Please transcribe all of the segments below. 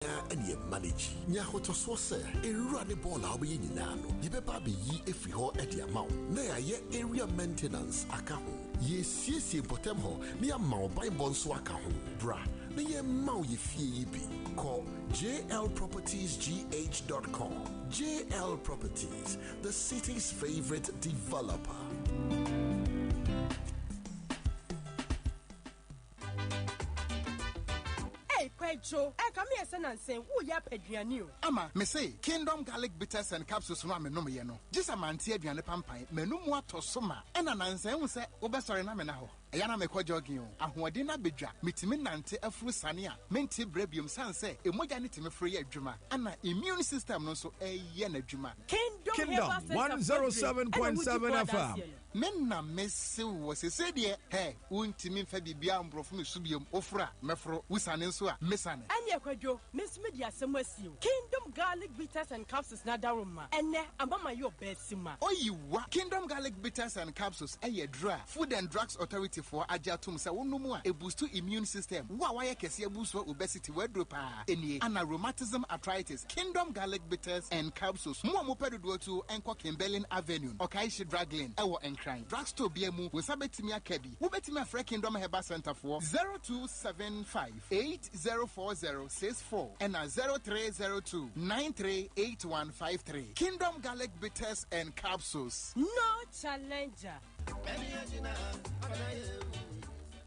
and ye manage. Nyahoto so say, a run a ball I'll be in Nano. Ye baby ye if you ho at the amount. Nay, ye area maintenance akaho. Ye see potemho, near Mount by Bonswakaho. Bra, ye mau ye fee be. Call jlpropertiesgh.com. JL Properties, the city's favorite developer. Joe, I come here and say, who ya pedrianu? Ama, me say, Kingdom Garlic Bitters and Capsules no me no me no. Just a man tea aduane pampan, me no mo atosoma. E na nanse hu se, wo be sori na me na ho. Eya na me kwa jogging o. Ahoɔden na bedwa, metimi nante afuru sane a, mente brebium san se, emoja ne timi free adwuma. Ana immune system no so eye na adwuma. Kingdom 107.7 FM. Men na messe wo se de, hey, untimi fa bibia mbrofo me subiom ofra, mefro, usane nso a, mesane. Anya kwadwo, miss media asɛm Kingdom Garlic Bitters and Capsules na daroma. Ene amama yo besima. Oyiwa, Kingdom Garlic Bitters and Capsules eye dra. Food and Drugs Authority for ajatum sa wonumu a boost to immune system. Wa kesi boost for obesity wedropa. Eni ana rheumatism arthritis. Kingdom Garlic Bitters and Capsules. Mo pedodo to enko Kimberlin Avenue. Okaishi Drug Lane. Ewo Enkran. Drugstore biemu. Wosabetimi akabi. Wobetimi afre Kingdom Herbal Center for 0275-804064 and 0302-938153. Kingdom Garlic Bitters and Capsules. No challenger.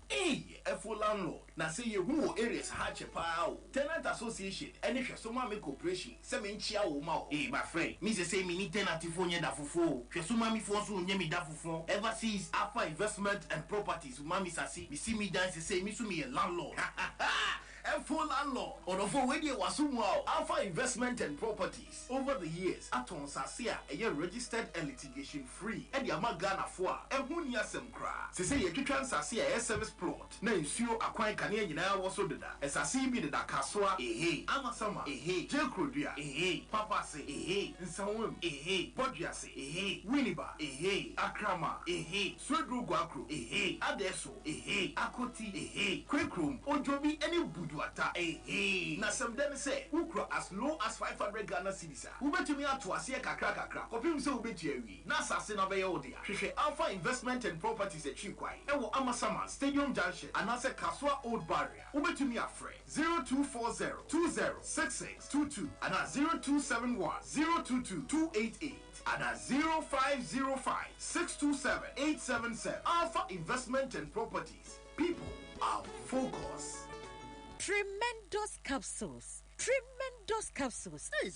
Hey, a full landlord. Now say you who areas hatch a pile. Tenant Association, any Shasuma Corporation, Semen Chia Uma. Hey, my friend, Mrs. Say me need tenant for Dafufo. Shasuma mi for so nyemi Dafufo. Ever sees Alpha Investment and Properties, Mami Sasi, me see me dance and say me to me a landlord. And full landlord. On the phone when you was Alpha Investment and Properties. Over the years, Aton Sasia, a year registered and litigation free. And Yamagana for and who near some cry. Say you can Sasia a service plot. Na ensure acquire Canadian was so da. As I see me the Kaswa, hey, Amasama, hey, Jill Crudia, hey, Papa say, hey, and some hey, Bodja say, hey, Winniba, hey, Akrama, hey, Swedru Guacru, hey, Adeso, hey, Akoti, hey, Quickroom, Ojobi, any Buduata, hey, na some dem say, Ukra as low as 500 Ghana cedis. Who bet me out to a sea crack, copy so bit ye. Nasa Sinabayodia, Alpha Investment and Properties at Chiquai, and Amasama, Stadium Junction, and answer Kaswa Old Barrier. Uber to me a friend 0240-206622 and at 0271-022-288 and at 0505-627-877. Alpha Investment and Properties. People are focused. Tremendous capsules. Tremendous capsules. Say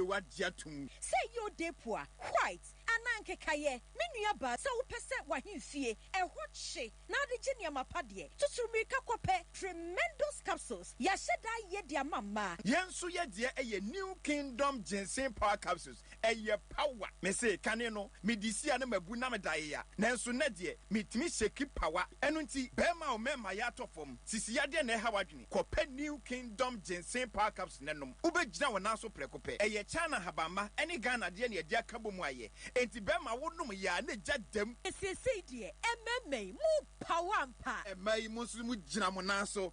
what jatum. Say your depua white. Ananke kaye, menu ba so pese wa himfie e hotche na de genia mapadie tutumika kwape tremendous capsules ya sheda ye dia mama yensu ye dia eye New Kingdom ginseng power capsules eye power me say kane no me disia na mabu na medaye ya nanso na de metimi sheki power enu nti bema o mema ya tofom sisi ya de na ha wadwene kwape New Kingdom ginseng power capsules nanom ubegina wona so prekope eye China habama eni Ghana de na dia kabomu aye enti bema wonum ya na jadam esese de emme mu pawampa emai musu gina mo naso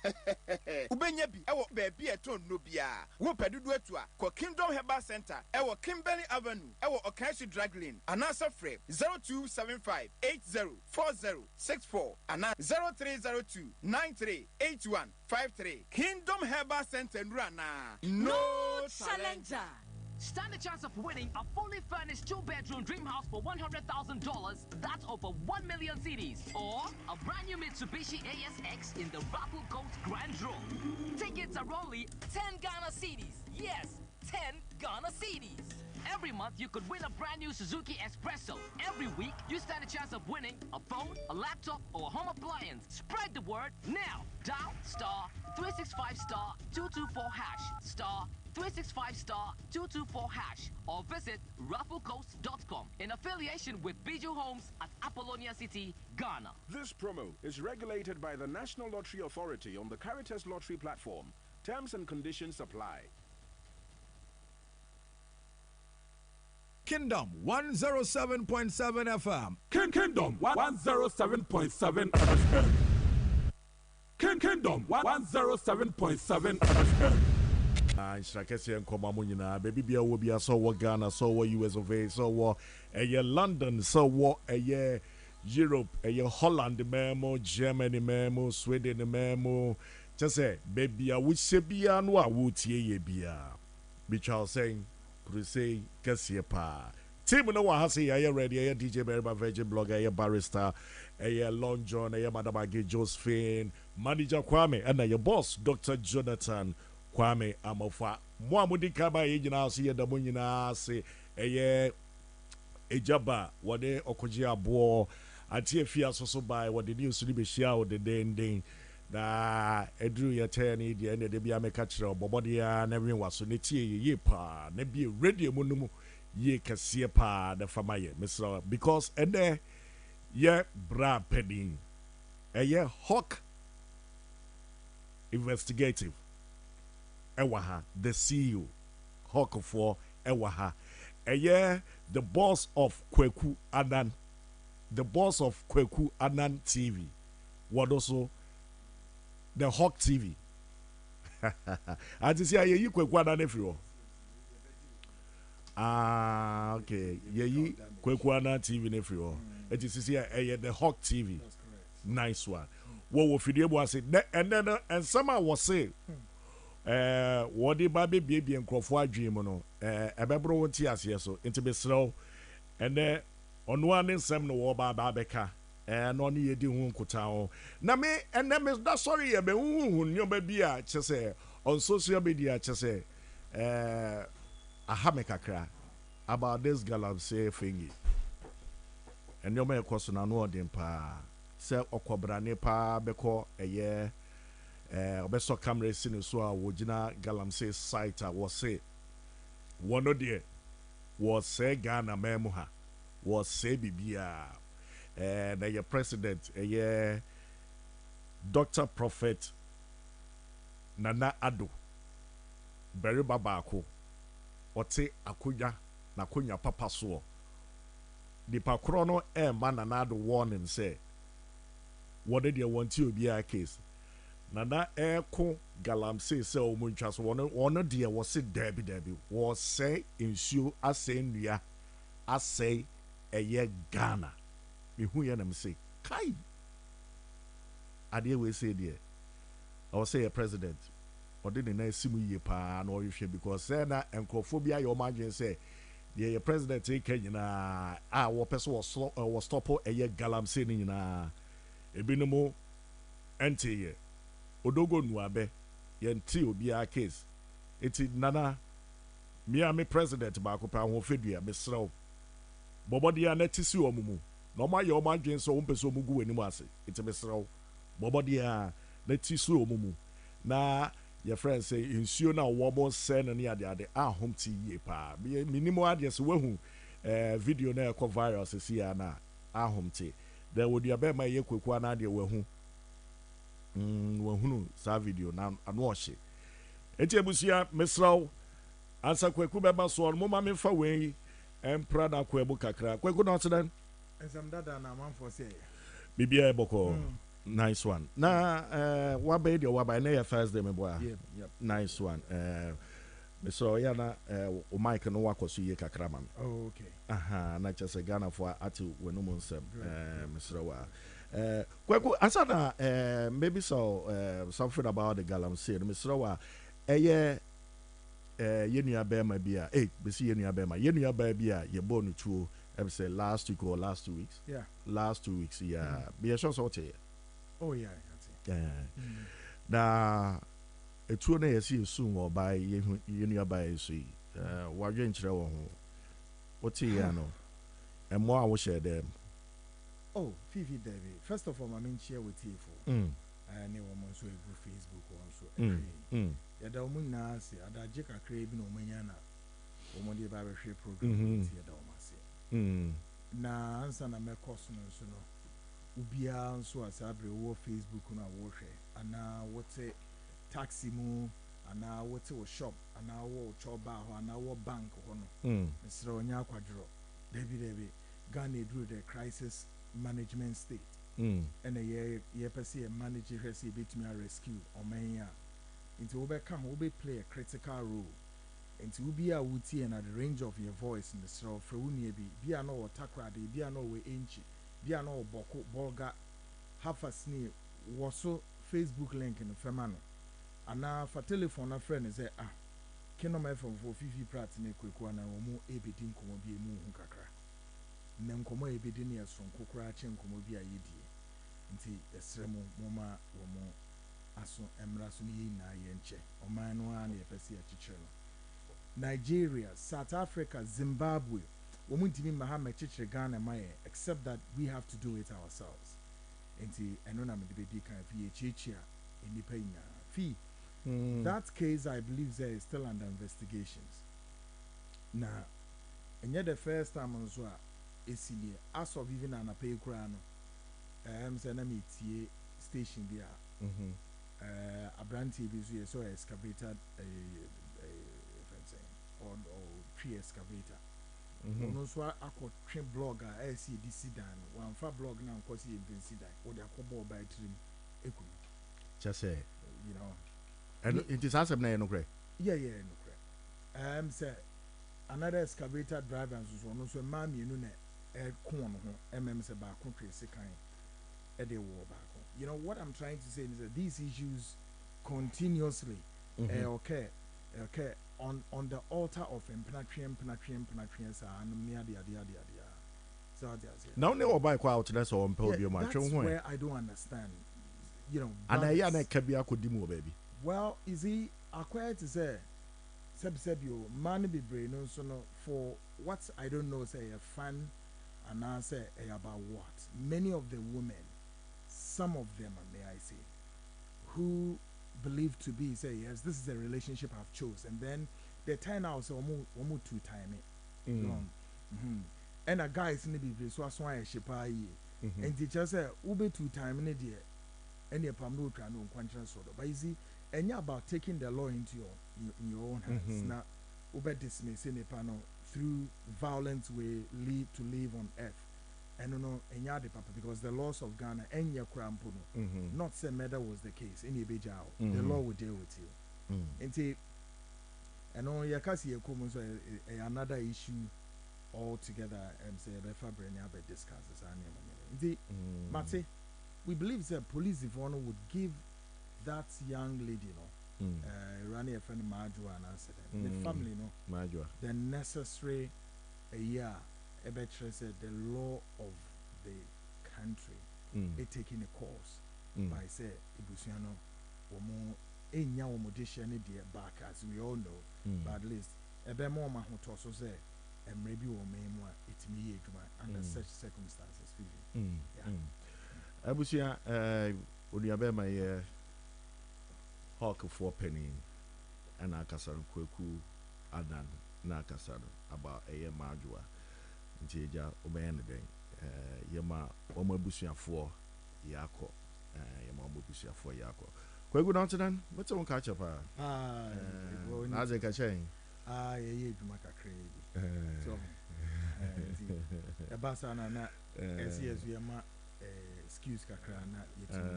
ubenya bi ewo baabi eton no bia wo pedudu atua ko Kingdom Herbal Center ewo Kimberley Avenue ewo Okaishi Drug Lane anasa frame 0275-804064 and 0302-938153. Kingdom Herbal Center Rana. No challenger. Stand a chance of winning a fully furnished 2-bedroom dream house for $100,000. That's over 1 million CDs. Or a brand new Mitsubishi ASX in the Raffle Coast Grand Draw. Tickets are only 10 Ghana CDs. Yes, 10 Ghana CDs. Every month, you could win a brand new Suzuki Espresso. Every week, you stand a chance of winning a phone, a laptop, or a home appliance. Spread the word now. Dial *365*224# *365*224# or visit rafflecoast.com in affiliation with Bijou Homes at Apollonia City, Ghana. This promo is regulated by the National Lottery Authority on the Caritas Lottery platform. Terms and conditions apply. Kingdom 107.7 FM. Kingdom 107.7 FM. Kingdom 107.7 FM. Shrakesi and Komamunina, baby Bia will be a so what Ghana, so what US of A, so what a year London, so what a year Europe, a year Holland, memo, Germany, memo, Sweden, memo. Just say, baby, I would say be a no, I would ye be a. Which I was saying, could say, Cassiapa. Team no one has say, I ready, a DJ Berba Virgin blogger, a barrister, a Long John, a Madam Aggie Josephine, Manager Kwame, and your boss, Dr. Jonathan Kwame Amofa. Moamudi Kaba, Agent, see the Munina, say, a Ejaba, what they Okojia Boar, and TFIA so by what the news to be share the day. Na edru ya tani di ene de bia me catch bobody ya na everyone so netie ye pa na bi radio mu no ye kase pa da fama ye Mr. because ene ye bra pedin ye hawk investigative ewa the CEO hawk for ewa ye the boss of Kweku Anan TV what also the Hawk TV. I just say you quick one and every okay. Ye quick one TV every it is here the Hawk TV. Nice one. What will video was it? And then and someone was say what the baby and Crawford dream no a bebro tears here so into be slow and then on one in some no babeka. And only ye do kutao. Na me and them is that sorry ya be your baby say on social media say a hameka about this girl say thingy. And your may question an ordin pa say okobrane pa beko a year obeso camera sin so wojina galam say site was say one o dear was say Ghana memoha was say bibia. Your president, Dr. Prophet Nana Ado, Berry Babako, Ote Akuya, Nakunya Papa so. The Pacrono man Nana warning say, what did you want to be a case? Nana Eko Galam say, so Munchas one dear was it Debbie was say in shoe, I say a year Ghana. Who ya nam say kai ade we say there I will say a president or didn't na simu ye pa na or because say na encrophobia your margin say the president take nyina wo person was stop a ye galam say ni nyina ebinumo ente ye odogo nuabe ye nti obi a case eti nana me president ba ko pa ho fedua me srew bobodia na tisi omumu no ma your margin so umpeso mugu enimu ase it's a mesraw bobodia na tisu omumu na your friend say insuo na wo mo se na ne ade ahom ti ye pa minimum audience wehu video na ekọ viral se ya na ahom ti there would be be ma ye kweku na ade wehu wahunu sa video na ano ohye enti ebusia mesraw ansa kweku be ba so no ma me fa we empra na kwebu kakra kweku no teden Bibia Boko, nice one. Na wabe di wabe na ya Thursday me boy. Nice one. So yana o Mike no wako so ye kakra man. Oh, okay. Aha, na chese Ghana for ati wenu mo nsem. Mr. Wa. Kweku asana maybe so something about the galamsey. Mr. Wa ye nua bema bia besi ye nua bema ye nua ba bia ye bonu tuo I say last week or last 2 weeks. Yeah. Last 2 weeks, yeah. Be a short sort here. Oh yeah, yeah. Na etu na yesi soon or by you nearby see. Wa dwen kire wo ho. What here no? And more I will share them. Oh, Fifi David. First of all, I mean share with you for. And you want to go Facebook also. Ya da mu na se adaje kakra bi no manyana. Omo de ba be hwe program ti ya da o mase. Na ansa na me course no so no ubia nso asabre wo Facebook na wo hwe ana wote taxi mu ana wote wo shop ana wo choba ho ana wo bank ho no mesra onya akwadro debi Ghana through the crisis management state and ye pese manage hwese betumi rescue omanya Into ube play a critical role. Into ubi a wuti and at the range of your voice in the straw for be a no takrade, be a no way inchi, be a no boko bolga, half a sneer, was so Facebook link in the femano. And now for telephone a friend is a kino my phone for Fifi Pratt in a quick one or more ebidin como be a moon kakra. Nem como ebidinia from Kokrachin como be a yidi. Nti esremo moma womo aso emraso ni na yenche oman no an yepese achichiro Nigeria, South Africa, Zimbabwe womuntimi mahama chichire Ghana maye except that we have to do it ourselves. Nti eno na me de bedi kan fi echichia enipa nya fi that case I believe there is still under investigations. Now enye the first time nso a esili as of even an apay kura no say na me tie station bi a abranti bi so excavated a or tree excavator ono so akọ twe blog a see this dan one fa blog na nko see even dan o de akobo by trim eku just say you know and it is asem na no kre yeah no kre say another excavator driver so no so ma mienu na e kon no ho say ba kon trace kan e de wo ba kon. You know what I'm trying to say is that these issues continuously okay on the altar of penetrating so now never buy quite that's all that's where I don't understand, you know, and I can be a kodimu baby. Well, is he acquired to say you man be brain so no for what I don't know say a fan and I say about what many of the women, some of them may I say, who believed to be say yes this is a relationship I've chose and then they turn out so almost 2 time and a guy is in the Bible so as why shipa and teacher say ube 2 time in the any pamro can no quantum sort of but you see and about taking the law into your own hands now ube dismissing a panel through violent way to live on earth. And no, papa because the laws of Ghana and your crampuno, not say murder was the case in Ibejao. The law will deal with you. And on your case, another issue altogether. Say Fabre never discusses. Mate, we believe that police if one would give that young lady, running a friend Majua and accident, the family, Majua, the necessary year. Said the law of the country it taking a course by say Ibusiano womo enya womodisha ne de back as we all know but at least ebe mo ma hoto so say maybe wo memu a itimi ye adwuma under such circumstances Abusia onuabe ma ye hawk for penny and akasaru kweku adan na akasaru about eye majua nteja obeyan den yema omo abusuafo yakọ yema omo abusuafo yakọ kwegu na ntenan wetin won ka chepa na ze ka chen ye edwuma kakra bi so basa na SES yema excuse kakra na yetim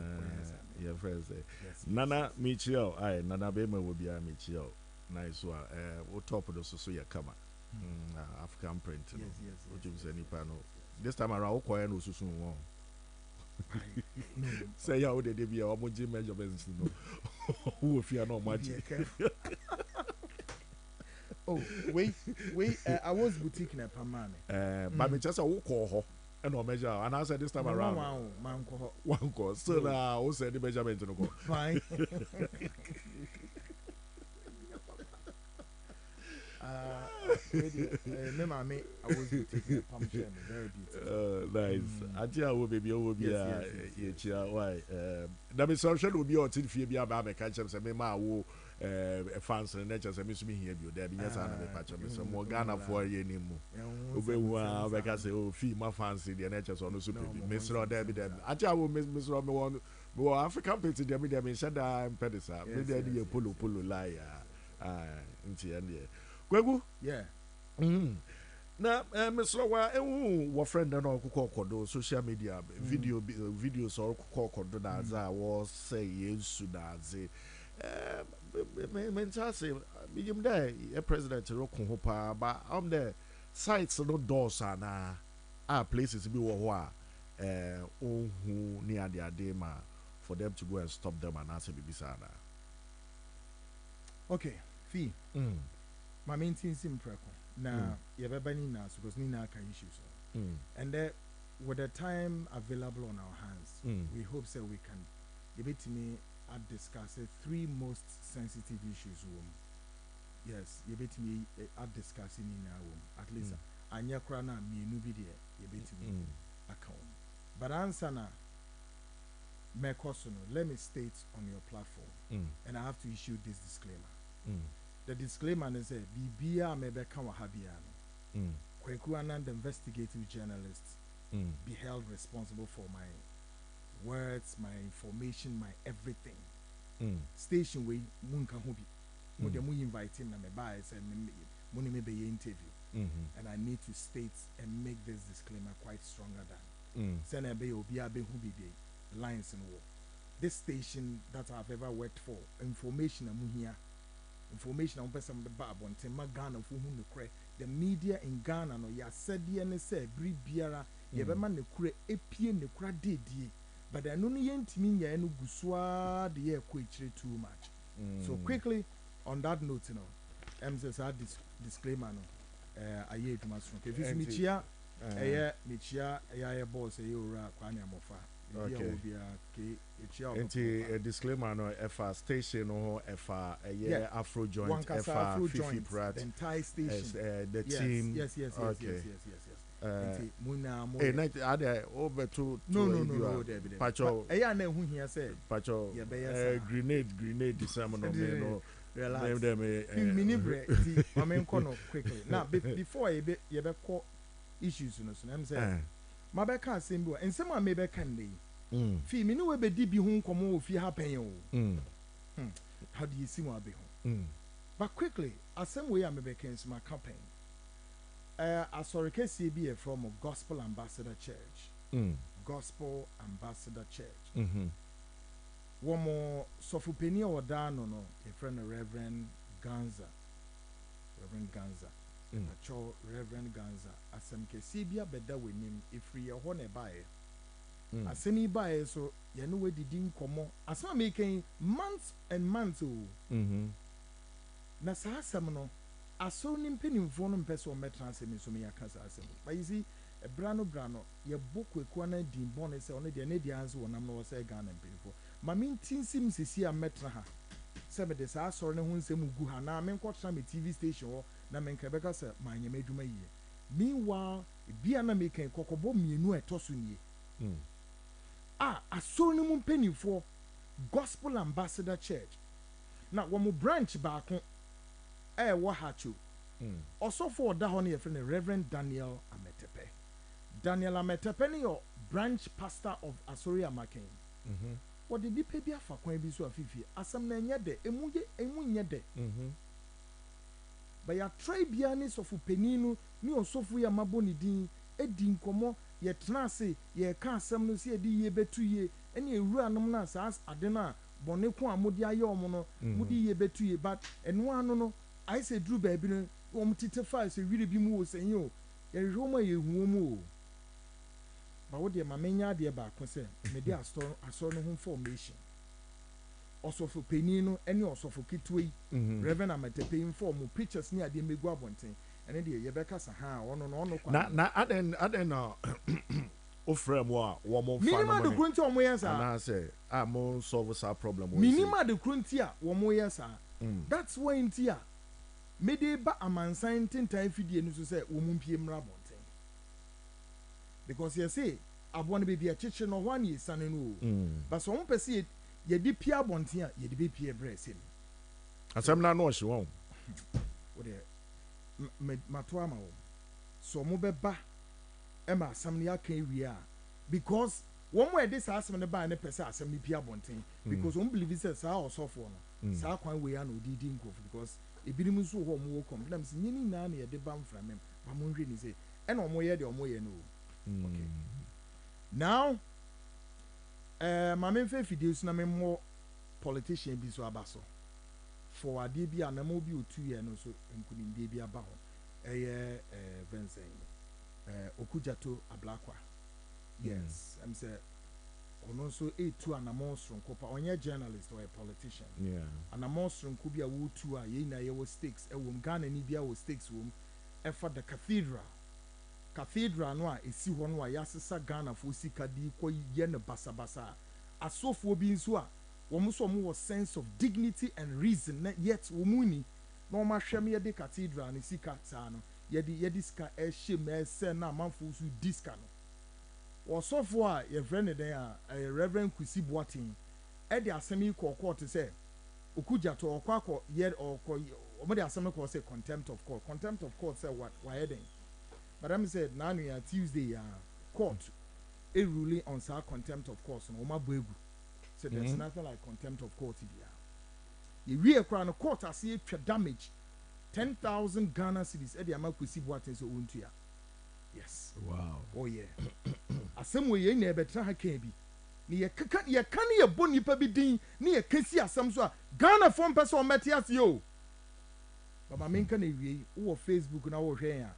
your friends nana michio nana be ma wo bia michio nice one we top of the so ya kama African print. Yes. This time around, Okoye no susu won. Say ya o de be a omoji measurements no. Who fear no much. Oh, wait, I was boutique na pamane. But me just a wo call ho and no measure and I said this time around. One call. So now o say the measurement no go. Fine. I was taking a pump chair, very beautiful. Nice. Atia will be over here. Why? That means social will be on TV. Be about me catch up. Say me ma wo fans and nature. Say me sumi here. Be there. Be yes, I na me patch up. So more Ghana for ye ni mu. Ube wa because say oh fee my fans the nature so no super. Miss Rod there be there. Atia will miss Rod me one. Me African people there me there me said I'm pedisa. Me there the polo lie. Inti and there. Kwegu? Yeah. Na Mr. Wa friend na okukokodo social media videos or okukokodo na za was say yesu na ze mental say medium there a president roko ho pa ba the sites no doors na places be wo ho ohun near their day ma for them to go and stop them and answer bibisa na. Okay, fee. My main thing is impreko. Now, you have any nas because Nina can issues. And with the time available on our hands, we hope that we can debate me and discuss 3 most sensitive issues. Yes, you bet me at discussing in our room. At least Anya Krana me no video you bet me account. But answer na me question, let me state on your platform and I have to issue this disclaimer. The disclaimer is a Bibia mebeka wa habiano. Kweku Anand, the investigative journalist, be held responsible for my words, my information, my everything. Station we munka hobi. When we invite him, me buy and money may be interview, and I need to state and make this disclaimer quite stronger than. Send a be obi abe who be the lines in war. This station that I've ever worked for, information amuhia, information on person the bab on tema Ghana for whom the cre the media in Ghana no ya said and say bri biara ye be man the cre epie ne kra de but I no yent mean ya no guswa the year too much. So quickly on that note, you know, says this disclaimer no I hear to my strong. If you meet here, a boss a year kwani amofa. Okay. A disclaimer no FA station or FA Afro joint FA Fifi Pratt the entire station the team. Yes. Muna over to no Pacho na hu here say Pacho grenade December no relax them mini break I mean quickly now before you be call issues you know so I'm saying mabeka assemble and some may be can dey fi me no we be di bi hu nkomo ofi happen o how do you see what be hu but quickly asem we am be can my campaign asorike be from Gospel Ambassador Church Gospel Ambassador Church one more sofupeni or dano no a friend Reverend Ganza Cho Reverend Ganza asem kesi bia beda wenim ifri ye ho ne bae asemi bae so ye no wedidi nkomo asem making months and months na sa asem no aso ni mpenimfo no mpese o metra asem so me yakasa asem but you see e brano ye bokweku na din bone se ono de na di anse wonam no se Ghana mpenimfo ma mintinsim sisi a metra ha sebe de sa asoro ne ho nsem gu ha na me nkotra me TV station ho na me nkabeka se ma nyame adwuma yie meanwhile bia na me kan kokobo mienu etoso nie asoro ne mu mpenimfo Gospel Ambassador Church na wo mu branch baako wo hacho osofo oda ho ne ye friend Reverend Daniel Ametepe ne your branch pastor of Asori Amaken what did the pay for kwan bi so afifi asam na nya de emu nya de but ya try bia ni sofu peninu ni osofu ya maboni din edi nkomo ye tena se ye ka asam no se edi ye betu ye ene ewura anom na sa ade na bone ko amodi aye omo no mudi ye betu ye but eno anu no I say drew baby no om tite fa se wiri bi mu o senye o ye roma ye hu mu o but what the mamenya de ba ko se me de asoro no ho formation osofu penino ene osofu kitwe Reverend Ametepe inform pictures ni ade megu abonten ene de ye beka sa ha ono kwa na aden na ofrem wa wo mo fa no minimum de krunti omo yesa na say mo solve sa problem minimum de krunti a wo mo yesa that's why intia me de ba amansan tintan fidie no so say wo mu mpie mra bonten because you say abone be a chiche no one is sane no but so one person ye di pia bonten a ye di be pia brese asem na no hye won wo de mato ama wo so mo be ba e ma asam ne aka wi because one way this asem ne ba ne pese asem ne pia bonten because one believe say sa osofo no sa kwan we ya no didi nkof because ebinim so ho mo kom na mse nyini na na ye de ba mfra mem ba mo nhwe ni say e na omo ye de omo ye no okay now my main faith videos na me more politician bi so abaso for adeɛ bi a na mo bi otu yɛ no so nkunimdie bi aba ho ɛyɛ Okujato Ablakwa. Yes, I'm say ono so etu anamo sonko pa onye journalist or a politician. Yeah. Anamo sonko bi a wo tu a ye na ye wo stakes e wo Ghana ni bia wo stakes wo e for the cathedral. Cathedral no a esi ho no a yasesa Ghana fo sika di ko ye ne basabasa. Asofo bi nso a wo so mo was sense of dignity and reason yet wo muni no ma hwem ye de cathedral ni sika sa no yedi ska e hye me se na manfo su diska no wɔsɔfo a yɛfrɛ ne den a Reverend Kusi Boatin ɛde asɛm yi kɔ court sɛ Okujato ɔkɔ yɛ ɔmo de asɛm kɔ sɛ contempt of court sɛ what wayɛ den madam said na no ya Tuesday court a ruling on sa contempt of court no ɔmo abɔ egu so there's nothing like contempt of court bia yɛwie kora no court ase atwa damage 10,000 Ghana cedis ɛde ama Kusi Boatin sɛ ɔntua. Yes. Wow. Oh yeah. Asem we ye na betra ha kan bi. Ni ye kaka ye kan ye bo nipa bi din ni ye kesi asem so a Ghana fo mpese o mete ase o. Baba menka na wie wo Facebook na wo hwen a.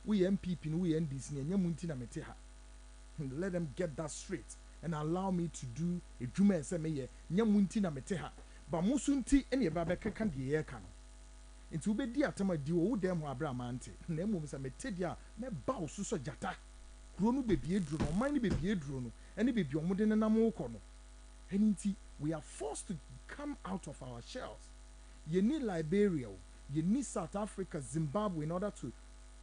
We MPP no we NDC na nyam nti na mete ha. Let them get that straight and allow me to do edwuma ese me ye nyam nti na mete ha. Ba musu nti ene ba be kaka de ye ka no. Nti wobedi atama di wo dem ho abra mante na emom se mete dia me ba osuso jata kuro no bebie duro no man ni bebie duro no ene bebie omode ne nam ukọ no eni nti we are forced to come out of our shells. You need Liberia, you need South Africa, Zimbabwe in order to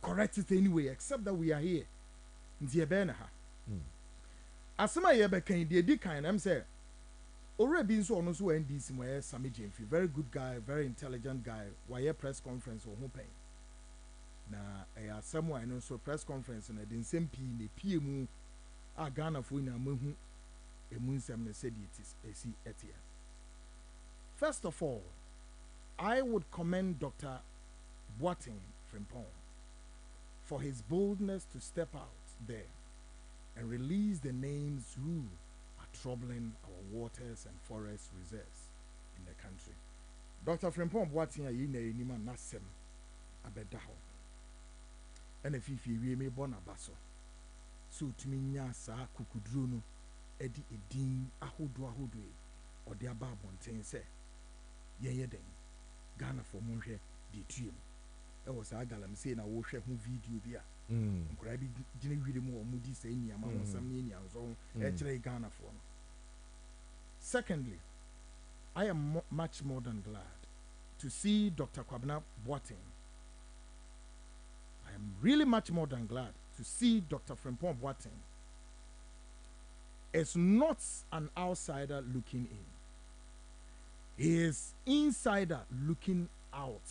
correct it anyway, except that we are here nti ebe na ha asema ye be kan de di kan am say already been so on so NDC mo Sami Jemfi, very good guy, very intelligent guy. Why press conference or hoping. Na someone I know so press conference na den sempi ne pie mu a Ghana fo na mahu emu nsem na said it is esi etia. First of all, I would commend Dr. Boatin Frimpong for his boldness to step out there and release the names who troubling our waters and forest reserves in the country. Dr. Frimpong Boatin ayi na enima nasem abeda ho. And if we me bona baso. So tumi nya sa kukuduro no edi edin ahodo e ode aba abonten se yenye den Ghana for monhwe de tuem. E was agalam say na wo hwe ho video bi a nkura bi gine wire mu o mudi say niama wo sam ne nia so e kire Ghana for no. Secondly, I am much more than glad to see Dr. Kwabena Boatin. I am really much more than glad to see Dr. Frimpong Boatin is not an outsider looking in. He is insider looking out.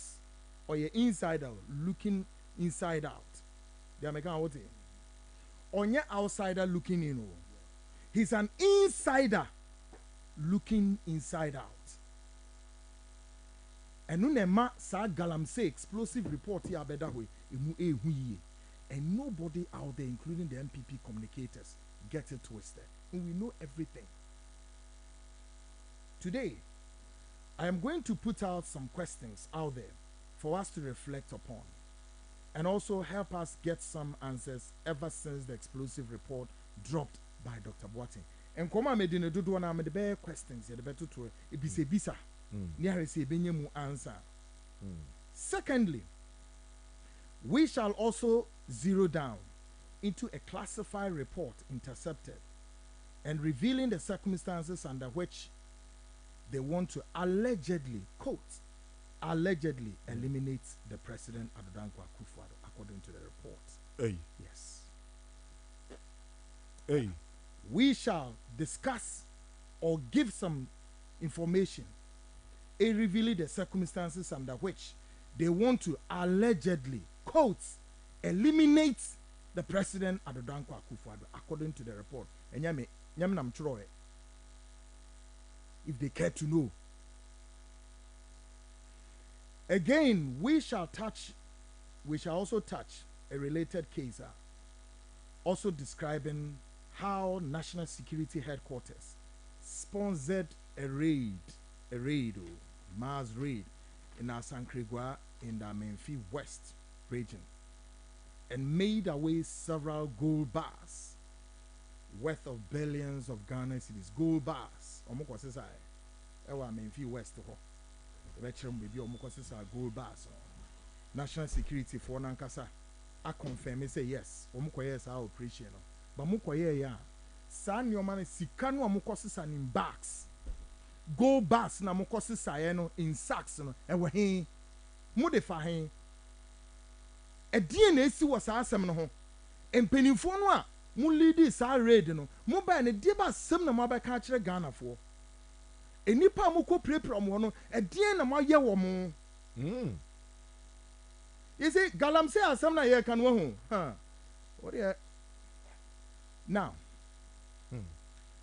Or your insider looking inside out. The American what? On your outsider looking in. He's an insider looking inside out. And no sa galamse explosive report here abedahwe emu ehuye. And nobody out there, including the MPP communicators, gets it twisted. And we know everything. Today, I am going to put out some questions out there for us to reflect upon and also help us get some answers ever since the explosive report dropped by Dr. Boatin. And koma me dine dodo na me de be questions ye de beto to e bisa ni are se benye mu answer. Secondly, we shall also zero down into a classified report intercepted and revealing the circumstances under which they want to allegedly, quote, allegedly eliminate the president Adodankwa Akufo-Addo, according to the report. Hey. Yes. Hey. We shall discuss or give some information revealing the circumstances under which they want to allegedly, quote, eliminate the president Adodankwa Akufo-Addo, according to the report. And nyame nam churo it. If they care to know. Again, we shall also touch a related case, also describing how National Security Headquarters sponsored a mass raid in Asankrigwa in the Menfi West region and made away several gold bars worth of billions of Ghana cedis. Gold bars. Omoko sisa ewa Menfi West ho. Lecturing baby omoko sisa gold bars. National security for nankasa. I confirm say yes. Omoko yes our operation. But moko ya san your man sikanu omoko sisa in bags. Gold bars na moko sisa in sacks no ewa hin. Mo de fa hin. A DNA si was asem no ho. Empenifo no a mo lead sa raid no. Mo ba ne die ba sem na mo ba ka kire Ghana fo. Enipa mo ko prepare mo no, e die na mo ye wo mo. You see, galamse asem na ye kan wo ho. What here? Now,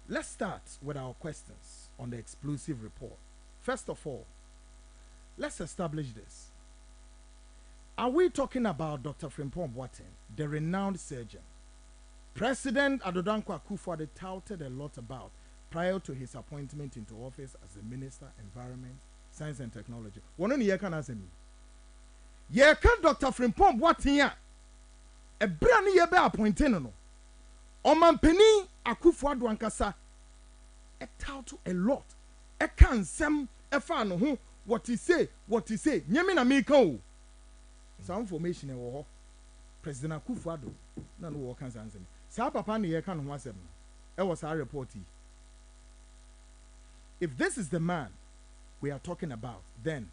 let's start with our questions on the explosive report. First of all, let's establish this. Are we talking about Dr. Frimpong Boateng, the renowned surgeon? President Adodankwa Akufo-Addo touted a lot about prior to his appointment into office as the Minister, Environment, Science and Technology. One on the year answer me. Ye can Dr. Frimpong Boateng a brand new year appointed no. Omampeni Akufo-Addo ankasa a tout a lot. A can sem a fan who what he say. Nyemina miko. Some information in President Akufo-Addo no work answer me. Sa papa ne ye kan ho asem no. E was our report. If this is the man we are talking about, then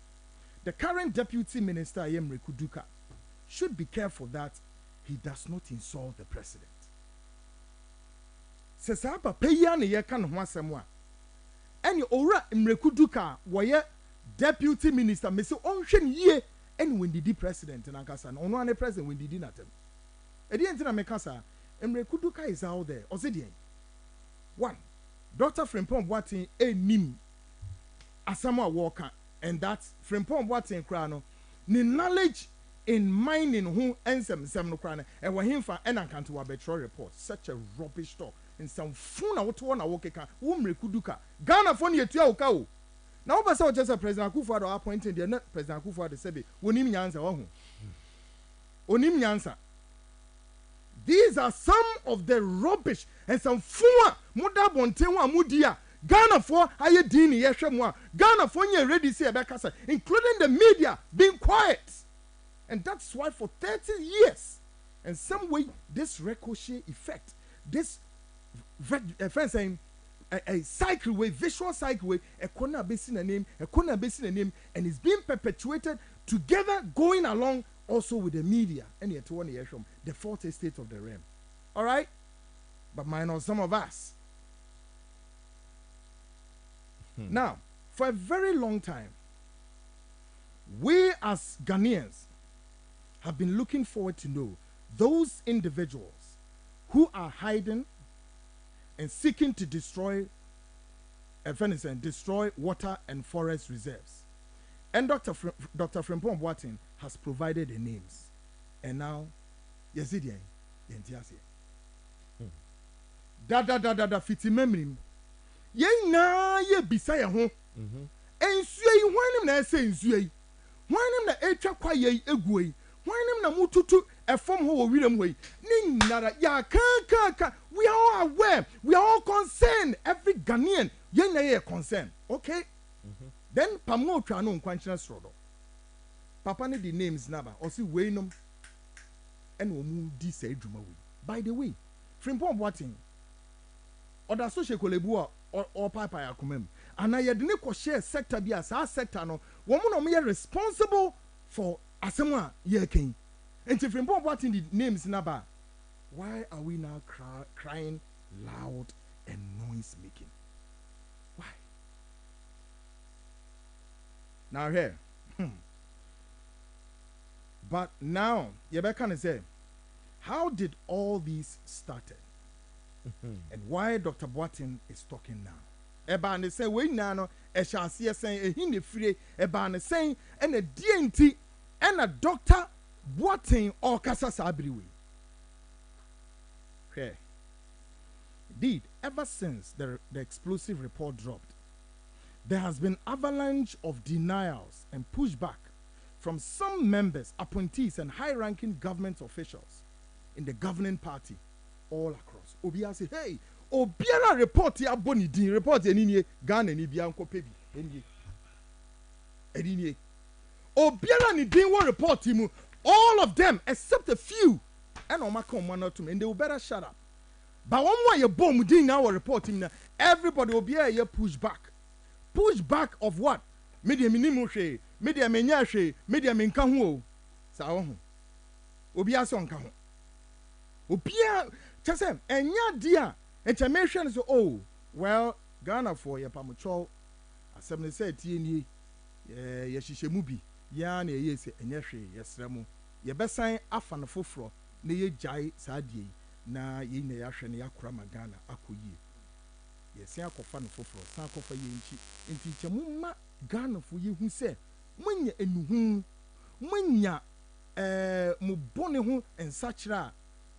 the current deputy minister Yemre Kuduka should be careful that he does not insult the president. Se sa papa ya ne ye kan ho asem a ene owura Mrekuduka woye deputy minister me se onhwe ne ye and when the president in Ankasa, no one president when did not him. At the end of Mekasa, Emre Kuduka is out there. Osidian. One, Dr. Frimpong Boateng a nim Asama Walker, and that's Frimpong Boateng Krano, ni knowledge in mining who ends them no crana, and when him for an account to a betrayal report. Such a rubbish talk. And some funa what one a walker, Umre Kuduka. Ghana phone ye tiao. Now, but so just a President Akufo-Addo appointed the not President Akufo-Addo said, "Onim nyansa wahu, onim nyansa." These are some of the rubbish and some fua muda bontewa mudia Ghana for aye dini yeshemwa Ghana for nye ready say abekasa, including the media being quiet, and that's why for 30 years, and some way this ricochet effect, this friend saying. A cycle way, visual cycle way, a corner basin a name, and it's being perpetuated together, going along also with the media. And yet, 1 year from the fourth estate of the realm. All right, but minus some of us. Now, for a very long time, we as Ghanaians have been looking forward to know those individuals who are hiding and seeking to destroy water and forest reserves. And Dr. Frimpong Boateng has provided the names. And now, Yesidian, Yentiasi. Da fiti memrim. Ye na ye bisaya ho. Ensue hwanim na ese ensue. Hwanim na etwa kwaye eguei. Hwanim na mututu efom ho wo wiram wei. Ni nara ya ka. We are all aware. We are all concerned. Every Ghanaian, ye na ye concerned. Okay? Then pamo twa no nkwanchina srodo. Papa ne the names naba. Osi weinom and omu di say dwuma we. By the way, Frimpong Boateng oda so shekolebu or papa ya komam. Ana ye de ne ko share sector bi as sector no, wo mo no me responsible for asema ye ken. Enti Frimpong Boateng the names naba. Why are we now crying loud and noise making? Why? Now here. But now, Yebeka say, how did all these started? And why Dr. Boateng is talking now? Eba ne say we nano e shasi saying e hini free eba ne saying and a DNT and a Dr. Boateng or kasa sabriwi. Okay. Indeed, ever since the explosive report dropped, there has been avalanche of denials and pushback from some members, appointees, and high-ranking government officials in the governing party all across. Obia say, hey, Obiara report ya boni din report eni Ghana ni bia nkope bi eni Obiara ni din one report mu, all of them except a few, and omaka omana to me, and they will better shut up. But one more you bomb din now report him, everybody Obiara ye push back of what? Media minimum she, media menya she, media minka ho. Sa ho. Obiara so nka ho. Obiara chasem enya dia information so oh well Ghana for your pamucho asem say tie ni ye hihye bi ya na ye se enya hwe yesra mu ye besan afa no foforo na ye jai saadie na ye na ya hwe na yakora ma Ghana akoyie ye se akofa no foforo san akofa ye nti nchemu ma Ghana fo ye hu se munya enuhu munya mu bone ho ensachira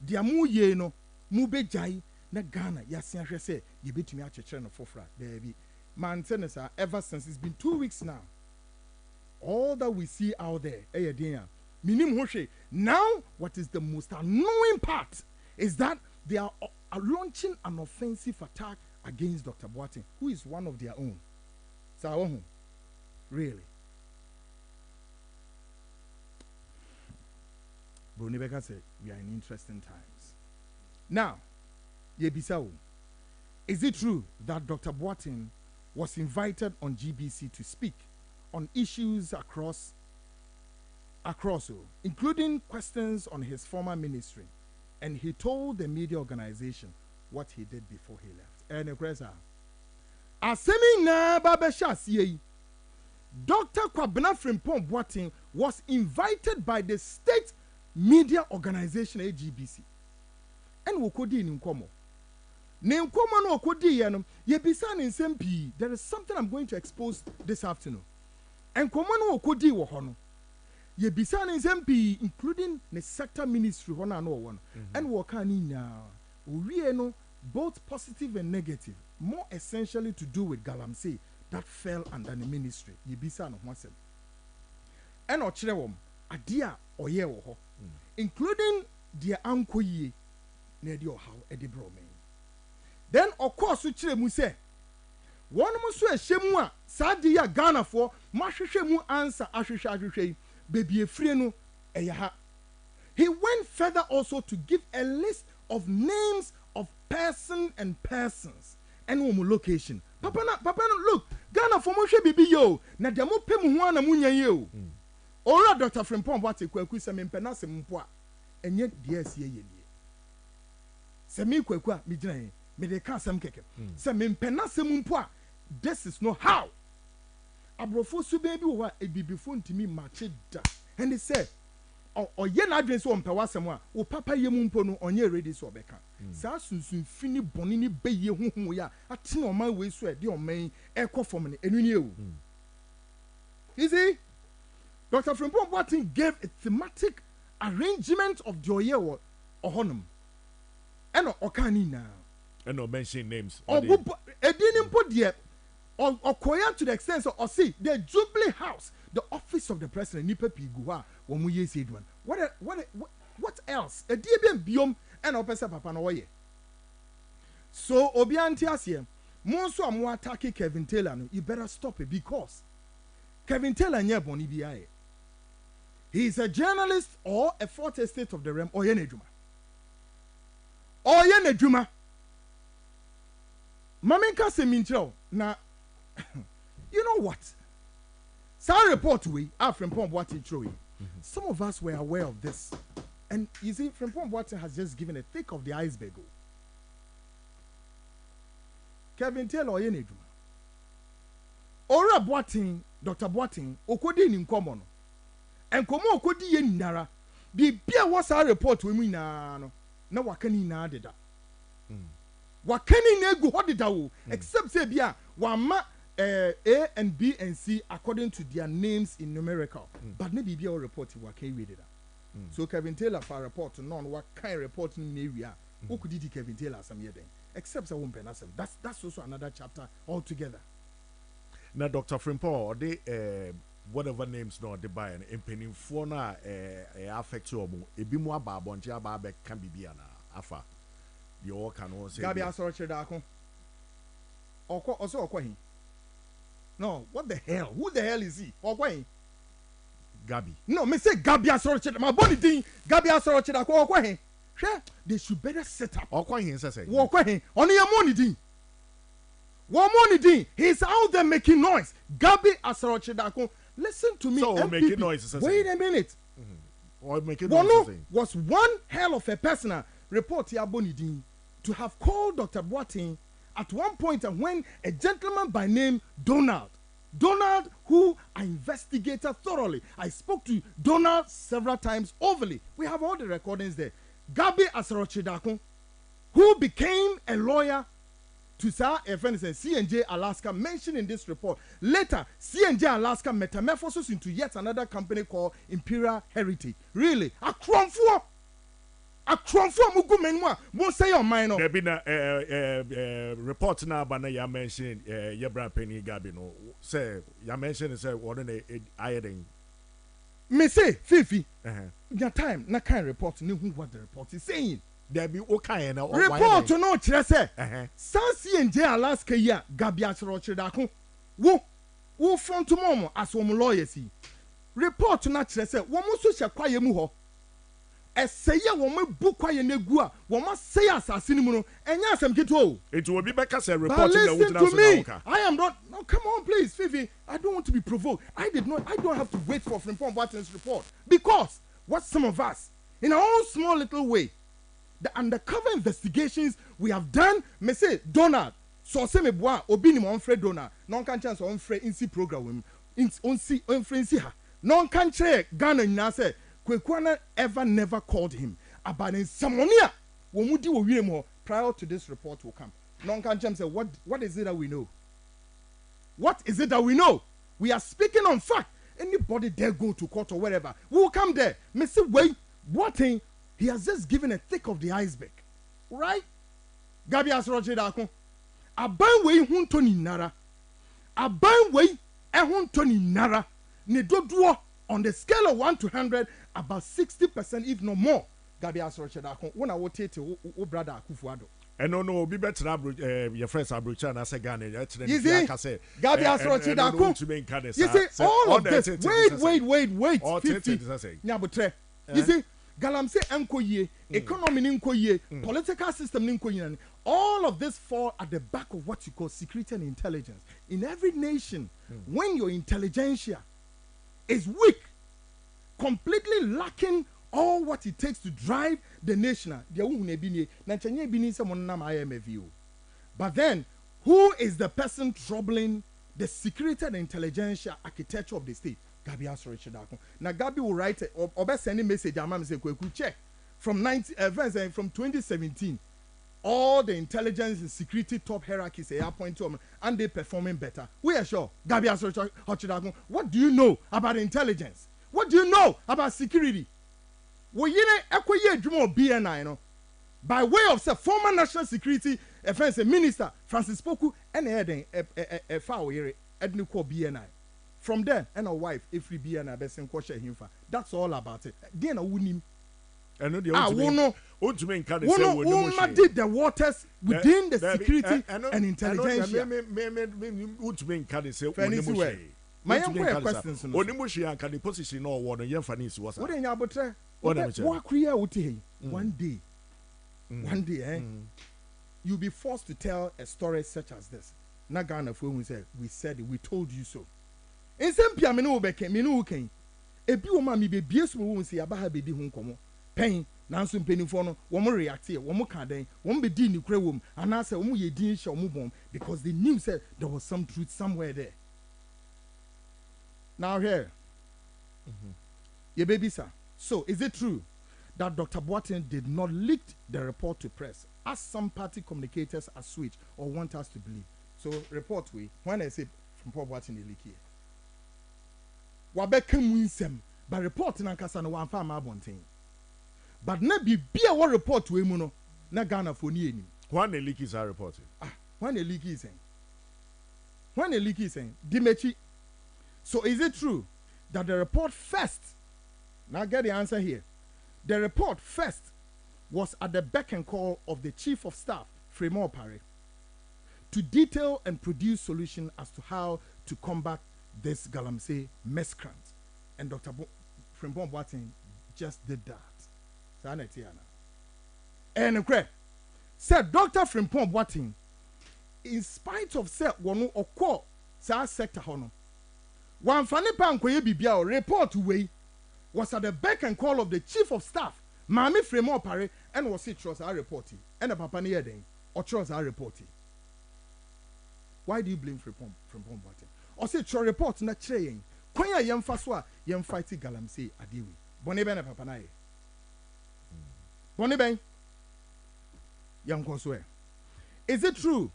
dia mu ye no mu bejai na Ghana yasia hwe se ye betumi achechire no fofora there man tenesa ever since it's been 2 weeks now all that we see out there minim hoshe now what is the most annoying part is that they are launching an offensive attack against Dr. Boateng, who is one of their own. So really Brunibeka said we are in interesting times now. Yebisao, is it true that Dr. Boateng was invited on GBC to speak on issues across, including questions on his former ministry, and he told the media organization what he did before he left? And Asemi na babesha siye, Dr. Kwabena Frimpong Boateng was invited by the state media organization GBC, and wokodi in nkomo. There is something I'm going to expose this afternoon. And including the sector ministry, and working now, both positive and negative, more essentially to do with Galamsey that fell under the ministry. And Adia Oye, including the Ankoye, Nedio How Edibro. Then of course we chire mu say one mu so ehemu a saadi ya Ghana for mahwehwe mu answer ahwehwe baby efire no eya ha. He went further also to give a list of names of person and persons and one location. Papa no look Ghana for mo hwe bibi yo na de mo pem ho na mo nya ye o. Ora Dr. Frimpong Boateng kwaku se mempe na se mpo a enye de asie ye nie. Se mi kwaku a mi gina ye me de ka sam keke se me mpena sem mpo a this is not how abrofo su baby wo a ebibifo ntimi mache da and he said oye na adwen so mpa wasem a wo papa ye mu mpo no onye ready so obeka sa sunsun fini boni ni beye huhu ya atene o man we so e de o man e kofom ne enu ni ewu you see Dr. Frimpong Boateng gave a thematic arrangement of the oye wo ohonum eno okani na and no mention names. Edinin podie okoya to the extent of see the Jubilee House, the office of the president, nipa piguwa womu ye said one. What else? A DBM biom and opesa papa no ye. So obianti asye, monso amu attack Kevin Taylor no, you better stop it because Kevin Taylor nye boni biaye. He is a journalist or a fourth estate of the realm or yenejuma. Or yenejuma. Mamenka se mincho na you know what? Some report we are from Frimpong Boateng through. Some of us were aware of this. And you see, Frimpong Boateng has just given a thick of the iceberg. Kevin Taylor Yenejuma. Ora Boateng, Dr. Boateng, okodi ni nkomo no. Enkomo okodi ye ndara. Bibia was our report we na no. Na wakani na deda. Wakani negu hodidawo except say bia wama A and B and C according to their names in numerical. But maybe be our report wakai read it. So Kevin Taylor for report none what kind report in area. Who could it Kevin Taylor some year then? Except I won't penasem. That's also another chapter altogether. na Dr. Frimpo or they whatever names no the buy and penny for na affect you ebi mu aba bonje aba be can be na afa the all can all say Gabi asoro chedako also okwahin. No, what the hell? Who the hell is he? Okwahin. Gabi. No, me say Gabi asoro chedako. My body thing Gabi asoro chedako okwahin. Sure, they should better set up. Okwahin say. Okwahin. Oni ya money din. One money din. He's out there making noise. Gabi asoro chedako. Listen to me. So making noise. Wait a minute. Or making noise. Was one hell of a person report here Bonidin to have called Dr. Boateng at one point and when a gentleman by name Donald, who I investigated thoroughly. I spoke to Donald several times overly. We have all the recordings there. Gabi Asorochidakun, who became a lawyer to CNJ Alaska, mentioned in this report. Later, CNJ Alaska metamorphosis into yet another company called Imperial Heritage. Really? A cromfo mugu menwa won't say your mind. There been a report now, but you mentioned Yabra Penny Gabino. Say, you mentioned, say, what an ironing. Me say, Fifi, your time, na kind report, knew what the report is saying. There be okay and report to no chrese. Sansi and J Alaska ya Gabias Rochedako. Wo front to momo as one lawyer see. Report to not chrese. One musu shall quiet muho. Say ya woman book quiet negua. One must say assassin muno and yasam kito. It will be back as a report. But listen to me. I am not. No, come on, please, Fifi. I don't want to be provoked. I don't have to wait for Frimpong Barton's report because what some of us in our own small little way. The undercover investigations we have done, me say Donald, so se me boa obi ni mo onfre Donald, non kan chance onfre insi program onsi onfre ha. Non kan che Ghana nyina say Kwekwana ever never called him about in Samonia. Wo mudi wo wi mo prior to this report will come. Non kan say what is it that we know? What is it that we know? We are speaking on fact. Anybody dare go to court or wherever, we will come there. Me say wait, what thing? He has just given a thick of the iceberg. Right? Gabi Asoroche Dako. Aban wei hunto ni nara. Aban wei hunto ni nara. Ne doduo on the scale of 1 to 100 about 60% if no more. Gabi Asoroche Dako. When I would take o brother Akufuado. And no, be better your friends Abrucha and Asagani. You see, Gabi Asoroche Dako. You see, all of this. Wait. 50. Nyabutre. You see, Galamse enkoye, economy ninkoye, political system ninkoye. All of this fall at the back of what you call security and intelligence. In every nation, when your intelligentsia is weak, completely lacking all what it takes to drive the nation, but then, who is the person troubling the security and intelligentsia architecture of the state? Gabi Asoroche Dako. Now Gabi will write or send a message. I'm say check from 2017. All the intelligence and security top hierarchies are appointed to them and they performing better. We are sure. Gabi Asoroche Dako. What do you know about intelligence? What do you know about security? We BNI, no. By way of say former national security defense minister Francis Poku and a foul here at BNI. From there, and a wife, if we be an abyss and question him for that's all about it. Then I wouldn't. I know the woman did the waters within the security and intelligence. My questions. Can position or one and Yanfanis was what in your butter? One day, you'll be forced to tell a story such as this. Nagana Fu said, we said it, we told you so. In some piamino beke minu ken ebi wo ma mi be bies mo won si abaha be di ho nkomo pen nanso mpenifo no wo mo react here wo mo ka den wo mo be di ni kura wom anase wo mo ye din hye wo mo bom because they knew said there was some truth somewhere there. Now here your baby sir, so is it true that Dr. Boateng did not leak the report to press as some party communicators are switch or want us to believe? So report we when I say from Paul Boateng leak here wabeka munsem but report na nkasa no wanfa ma abonten but na bibia what report we mu no na Ghana for ni enim when the leak is reported when the leak is when a leak is saying Dimechi. So is it true that the report first, now get the answer here, the report first was at the beck and call of the Chief of Staff, Fremont Pare, to detail and produce solution as to how to combat this Galamsey miscreant. And Dr. Frimpong Boateng just did that. And said Dr. Frimpong Boateng, in spite of said one or call sa sector hono, one funny pankoye bibia report way was at the beck and call of the Chief of Staff, Mami Fremont Pare, and was it trust our reporting, and a papa near day, or trust our reporting. Why do you blame Frimpong Boateng? Or say your report not saying, Konya yam faswa yam fighting Galamsey adiwi. Boni ben papa nae. Boni ben yam konswe. Is it true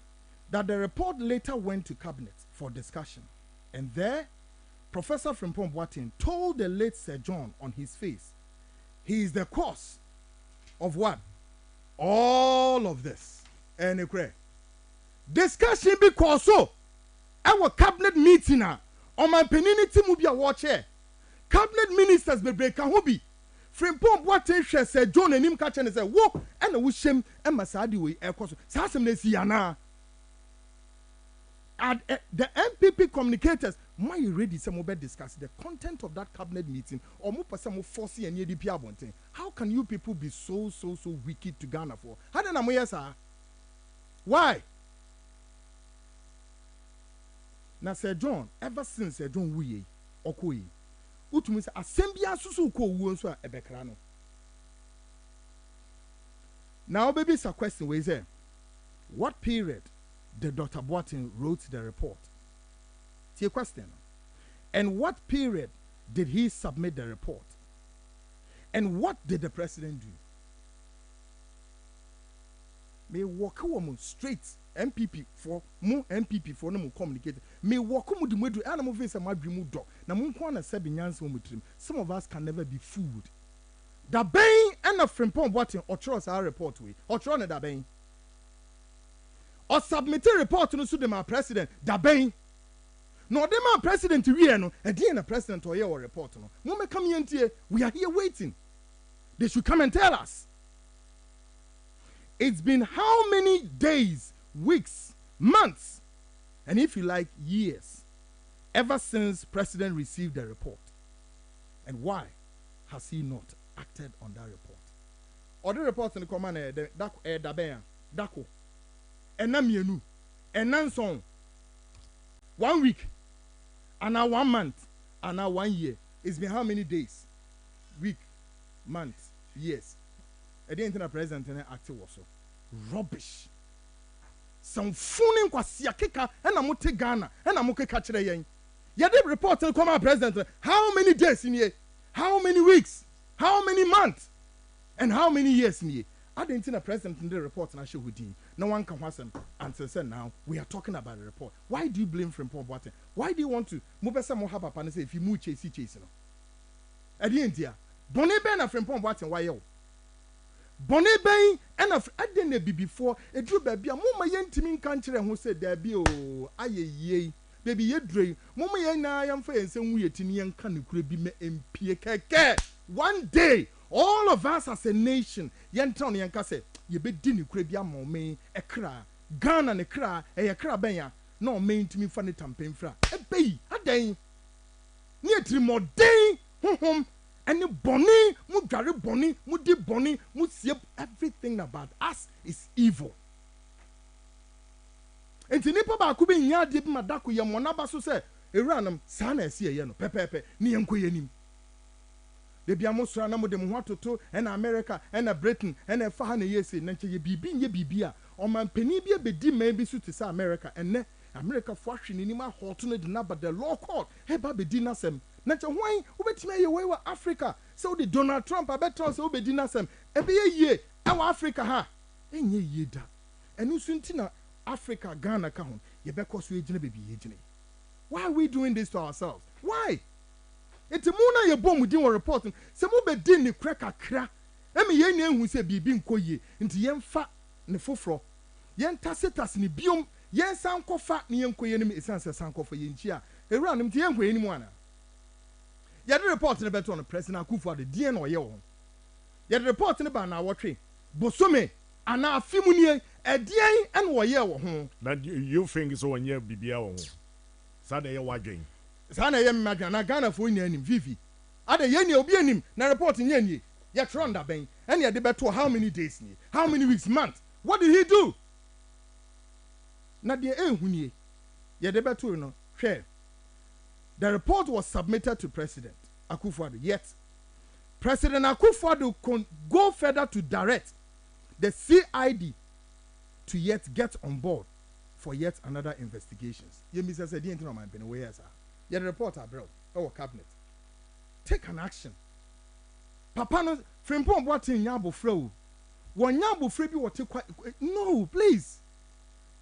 that the report later went to cabinet for discussion, and there Professor Frimpong Boateng told the late Sir John on his face, he is the cause of what? All of this. And discussion because so our cabinet meeting on my peninity mubia watch here. Cabinet ministers be break a hobby. Frimpong Boateng said John and him catch and say, whoa, and I wish him and Masadi way air course. Sassam Nesiana. At the MPP communicators, why you ready some more discuss the content of that cabinet meeting or more person more forcey and EDP abonting? How can you people be so wicked to Ghana for? How did I sir? Why? Now Sir John, ever since Sir John Wuye Okoye, utumis assembia susu ko wuonso a ebekrano. Now baby is a question we say, what period did Dr. Boateng wrote the report? It's a question. And what period did he submit the report? And what did the president do? May walk straight MPP for more MPP for no communicate. May walk the way to animal face and my dream dog. Now, some of us can never be fooled. The Bain and a Frimpong Boateng or trust our report we or try the Bain. Or submit a report to the president, the Bain. No, the man president to Riano, and then a president or your report. No, me come in here, we are here waiting. They should come and tell us. It's been how many days, weeks, months, and if you like, years, ever since President received the report? And why has he not acted on that report? Or the report in the command, Dako, and Namienu, and Nanson, 1 week, and now 1 month, and now 1 year. It's been how many days, week, month, years? I didn't think the president acted also. Rubbish. Some fooling kwasia kika and amote Ghana and amoke kachire yen. Ya de report to come president how many days in here? How many weeks? How many months? And how many years in here? I didn't think the president in the report and I show with him. No one can answer and say now we are talking about the report. Why do you blame Frimpong Boateng? Why do you want to move some more have and say if you move chase no? At the end here, Bonnie Ben and Frimpong Boateng why yo? Bonnie Ben and I didn't be before a drew baby a mumma yen timing country and who said there be oh aye ye baby ye dre mumma yen I am fair and some we tinian can be me MP. One day all of us as a nation yen town yan kase ye be dini krabia mo me e kra Ghana ne kra e ye kra benya no main to me funny campaign fra e be adan near trimodin hom and the bonny, mudari bonny, mudi bonny, musie everything about us is evil. And Tinipa Bakubi nya dip madaku ya monaba so say, Iranum, sana see a yano, pepe, ni yankuyenim. The Biamosra Namo de Muatoto, and America, and a Britain, and a Fahana Yesi, Nancha ye bibin ye bibia, or man penibia be maybe suit to America, and ne America fashion in my alternate number the law court, hey baby dinasem. Nacha why ubetime ye we Africa so the Donald Trump abeton so obedina sem ebe ye our Africa ha enye ye da enu suntina Africa Ghana ka ho ye be koso ejine bebi ye jine. Why are we doing this to ourselves? Why? Enti mu na ye bom din reporting se mo be din ni kra kakra emi ye na ehu se bibi nkoye nti ye mfa ne foforo ye ntasetas ni biom yen san kofa ne yen koye nim esan se san kofa yen chi a ewura nim te yen koye nim ana ye de report ne beto no president Akufo-Addo die na oye wo ye de report ne ba na wotwe bosome ana afimu nie edien en oye wo ho that you think so when you bibia wo ho sa na ye wadwen sa na ye mmadwan na Ghana fo nya anim vivi ada ye ni obi anim na report nya nie ye tronda ben en ye de beto how many days ni how many weeks month what did he do na de ehunie ye de beto no hwe the report was submitted to President Akufo-Addo yet President Akufo-Addo can go further to direct the CID to yet get on board for yet another investigations. You miss said the no man been away as yet the report abroad our cabinet. Take an action. Papa no frimpon what in yabo flow. One yabo free be what no please.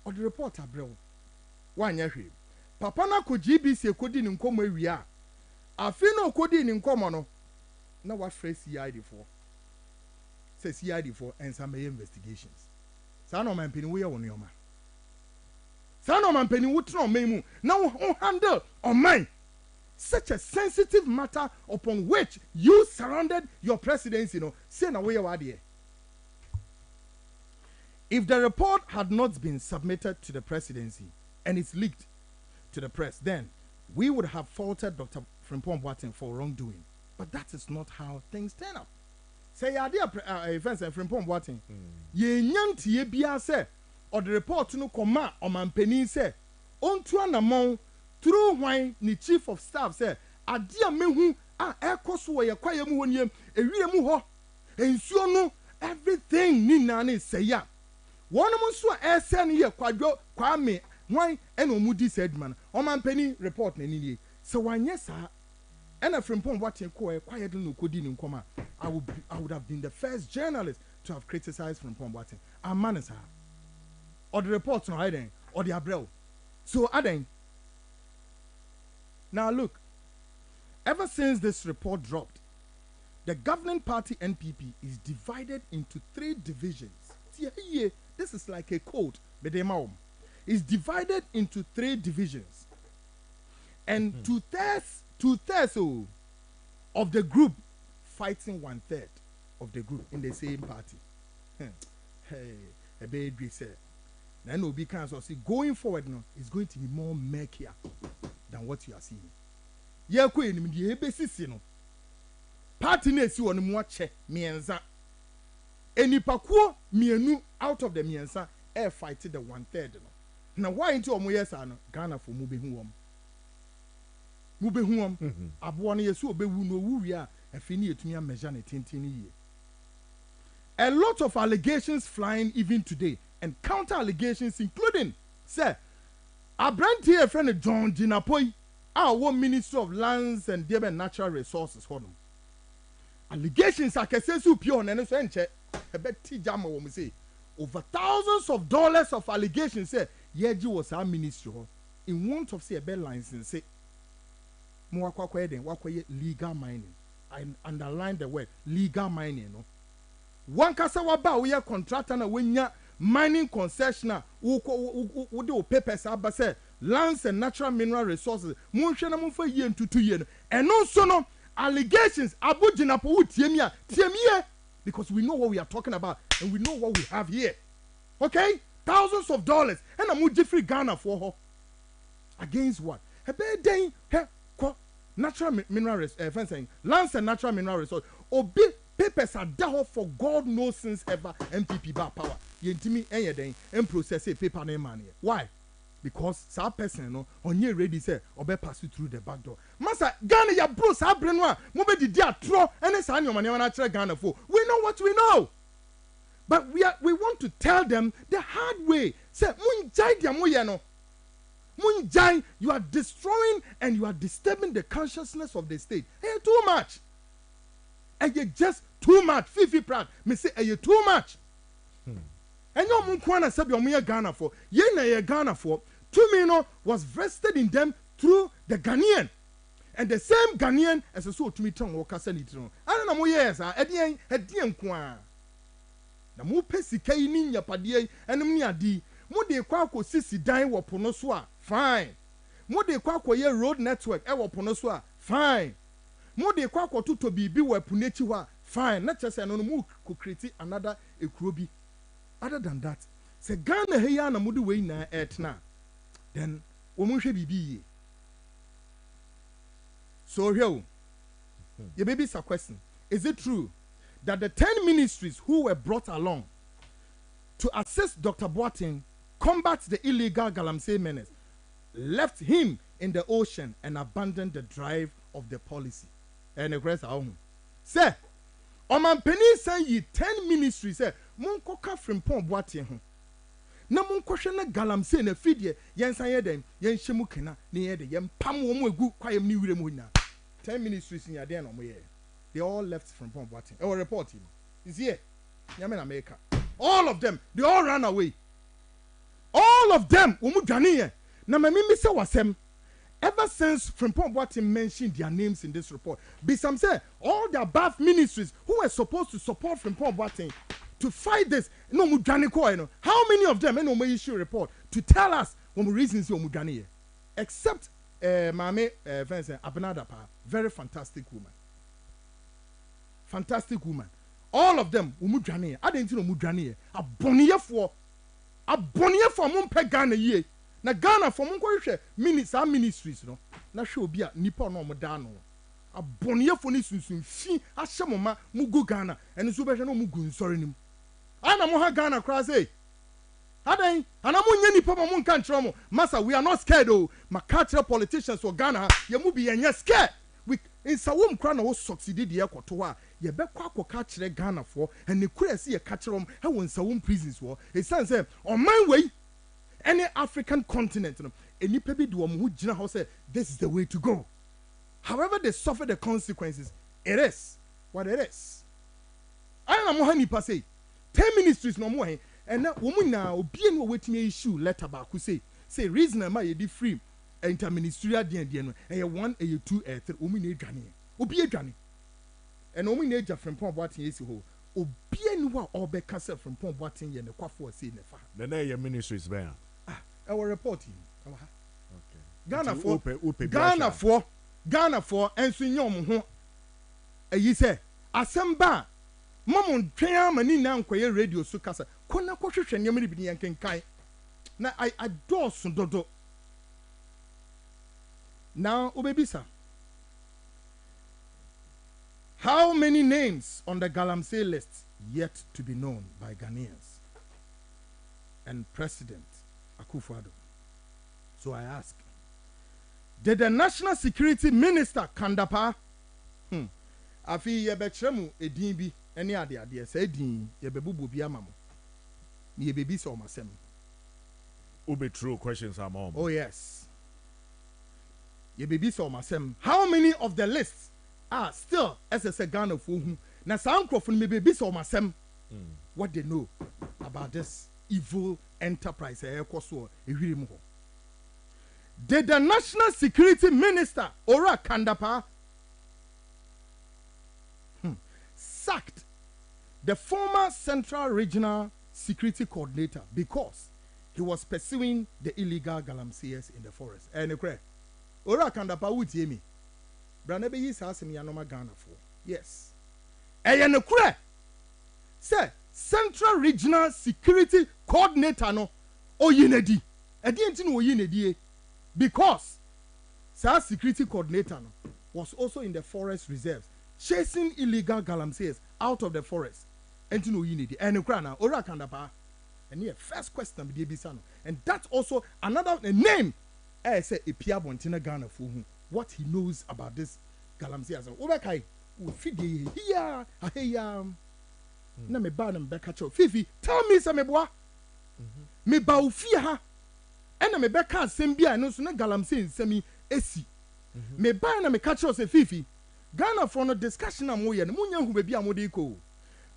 Or the report abroad. One year. Papa na ko GBC kodi ni nkomo ewia. Afi no kodi ni nkomo no. Na what phrase CID for? Say CID for and some investigations. Sa no man peni we won yoma. Sa no man peni wutro memu. Now handle on mine. Such a sensitive matter upon which you surrounded your presidency, say na we wade. If the report had not been submitted to the presidency and it's leaked to the press, then we would have faulted Dr. Frimpong Boateng for wrongdoing. But that is not how things turn out. Say, offense and Frimpong Boateng. Ye nyanti ye bia se, or the report no koma or man penny se, on to an amount through why ni chief of staff se, adia mehu a ekoso ye kwaye mu woniem, ewie mu ho, ensuo no everything ni nane say ya. One mo so esen ye kwadwo kwame why eno mu di said man o man penny report na ni so wanye sa ena Frimpong Boateng ko quiet no kodi ni nkoma I would have been the first journalist to have criticized Frimpong Boateng amane sa or the report no hiding or the abrel so aden now look ever since this report dropped the governing party NPP is divided into 3 divisions. This is like a code is divided into 3 divisions and 2/3 of the group fighting 1/3 of the group in the same party. Hey, a baby said then will be cancer see going forward now is going to be more murkier than what you are seeing. Yeah, party na si wonu mo che mienza enipakuo mienu out of the mienza fight the 1/3 no na why into omo yesa no Ghana for mu behu wom abo no yesu obewu no wuwi a afini etumi a measure na tintin ye. A lot of allegations flying even today and counter allegations including say Abranti a friend John Jinapoi our Minister of Lands and Natural Resources for them. Allegations are kesesu pure and so enche ebeti jama wo say over thousands of dollars of allegations say yeji was our ministry in want of say a bell license say mo akwa den wakwa legal mining. I underline the word legal mining no one kasa wa ba we contractor na wenya mining concessioner wo de papers aba say lands and natural mineral resources mo hwe na mo fa yie ntutu yie no eno so no allegations abujinapo tiemia because we know what we are talking about and we know what we have here. Okay, thousands of dollars and a muji free Ghana for her against what a bad day natural mineral fencing lands and natural mineral resources obi papers are down for God knows since ever MPP bar power yentimi enye den process paper na money. Why? Because some person no onye ready say obe pass you through the back door. Master Ghana ya bro sa brenwa mo be didi atro ene sa nyoma na kire Ghana for. We know what we know. But we want to tell them the hard way. Say munjai dia moye no. Munjai, you are destroying and you are disturbing the consciousness of the state. Hey, too much. And you just too much. Fifi Pratt me say hey, too much. And no munkwana sabi omuye Ghana for. Ye na ye Ghana for. Tumino was vested in them through the Ghanaian. And the same Ghanaian as a so to me tongue or Casanitron. I don't know, yes, Edian kwa. Na mu pesika ini ya padie enum ni adi mo de kwa ko sisi dan wo pono so a fine mo de kwa ko ye road network e wo pono so a fine mo de kwa ko to bibi wo apunechi ho a fine na chese no mo ko create another ekuro bi other than that se Ghana he ya na mo de we na etna then wo mo hwe bibi ye so here your baby's a question. Is it true that the 10 ministries who were brought along to assist Dr. Boateng combat the illegal Galamsey menace left him in the ocean and abandoned the drive of the policy? And the rest are home. Say, Oman Penny say ye 10 ministries say Munko ka from Pon Boateng. Na munko na Galamsey na fidye yen sanye dem yen shemu kena ne yede yen pam wo mu egu kwa yem ni wire mu na 10 ministries in your day no more. They all left from Pon Boateng. Our reporting is here. Yamen America. All of them, they all ran away. All of them, umudaniye. Na mimi se wasem. Ever since Frimpong Boateng mentioned their names in this report, Bisam say all the above ministries who were supposed to support Frimpong Boateng to fight this, no mudani ko no. How many of them no issue report to tell us what reasons you mudaniye, except Mame Abenadapa, very fantastic woman. Fantastic woman. All of them, umudjani. I didn't know mudjani. A boniye for mumpe Ghana ye. Na Ghana for munkwe ministries no. Na show biya nipo no modano. A boniye for ni sunsun fi ashamoma mugu Ghana. And so beje no mugu nsori nim. Ana mo ha Ghana cross eh. Aden anamu nye nipa mo mun kan chromo. Masa we are not scared oh. Makatra politicians for Ghana ye mu bi yenye scared. We in sawum kra na wo succeed de ekoto a ye be kwa akoka kire Ghana for and ne kura se ye ka kire om he won sawum prisons wo it sounds say on man way any African continent no enipa bi de wo ho gina ho say this is the way to go. However they suffer the consequences, it is what it is. I am mo ha nipa say 10 ministries no mo he and na wo mu na obi en wo wetimi issue letter ba ku say reason am ye di free interministerial DND no e 1 e 2 e 3 omi na edwane obi edwane and omi na eja Frimpong Boateng esi ho obi eni wa obeka se Frimpong Boateng ye ne kwafo ase ne fa na ye ministries be e wo reporting e wa ha okay Ghana for enso nyom ho ayi se asemba momon twen amani na nkoye radio so kasa kona kohwehwe nyem ne bi ne yankenkan na I dos dodo. Now, Ubebisa, how many names on the Galamsey list yet to be known by Ghanaians and President Akufo-Addo? So I ask, did the National Security Minister Kandapa, afi yebechremu edin bi ene ade say edin yebebubu bi amamo ni yebebisa o masem ube true questions are more. Oh yes. How many of the lists are still SSA Ghana for whom na sankrofun me baby so masem what they know about this evil enterprise did the National Security Minister Ora Kandapa sacked the former Central Regional Security Coordinator because he was pursuing the illegal galamseyers in the forest. Ora Kandapa would hear me. Branabe is asking me anoma Ghana for. Yes. Eyanekure. Say Central Regional Security Coordinator no oyinedi. Edi enti no oyinedi because Sa security coordinator no was also in the forest reserves chasing illegal galamseyers out of the forest. Enti no oyinedi. Enekura na Ora Kandapa. And here first question be bisa no. And that's also another name. I say Ipia Bontina Ghana for whom what he knows about this galamsey as Obekai will feed here. Na me ban and back at Fifi, tell me some bois. Me bow fear and me back at Sembia no sooner galamsey semi esi. Me ban and me catch us a Fifi. Ghana for no discussion and moya and Munya who be a modiko.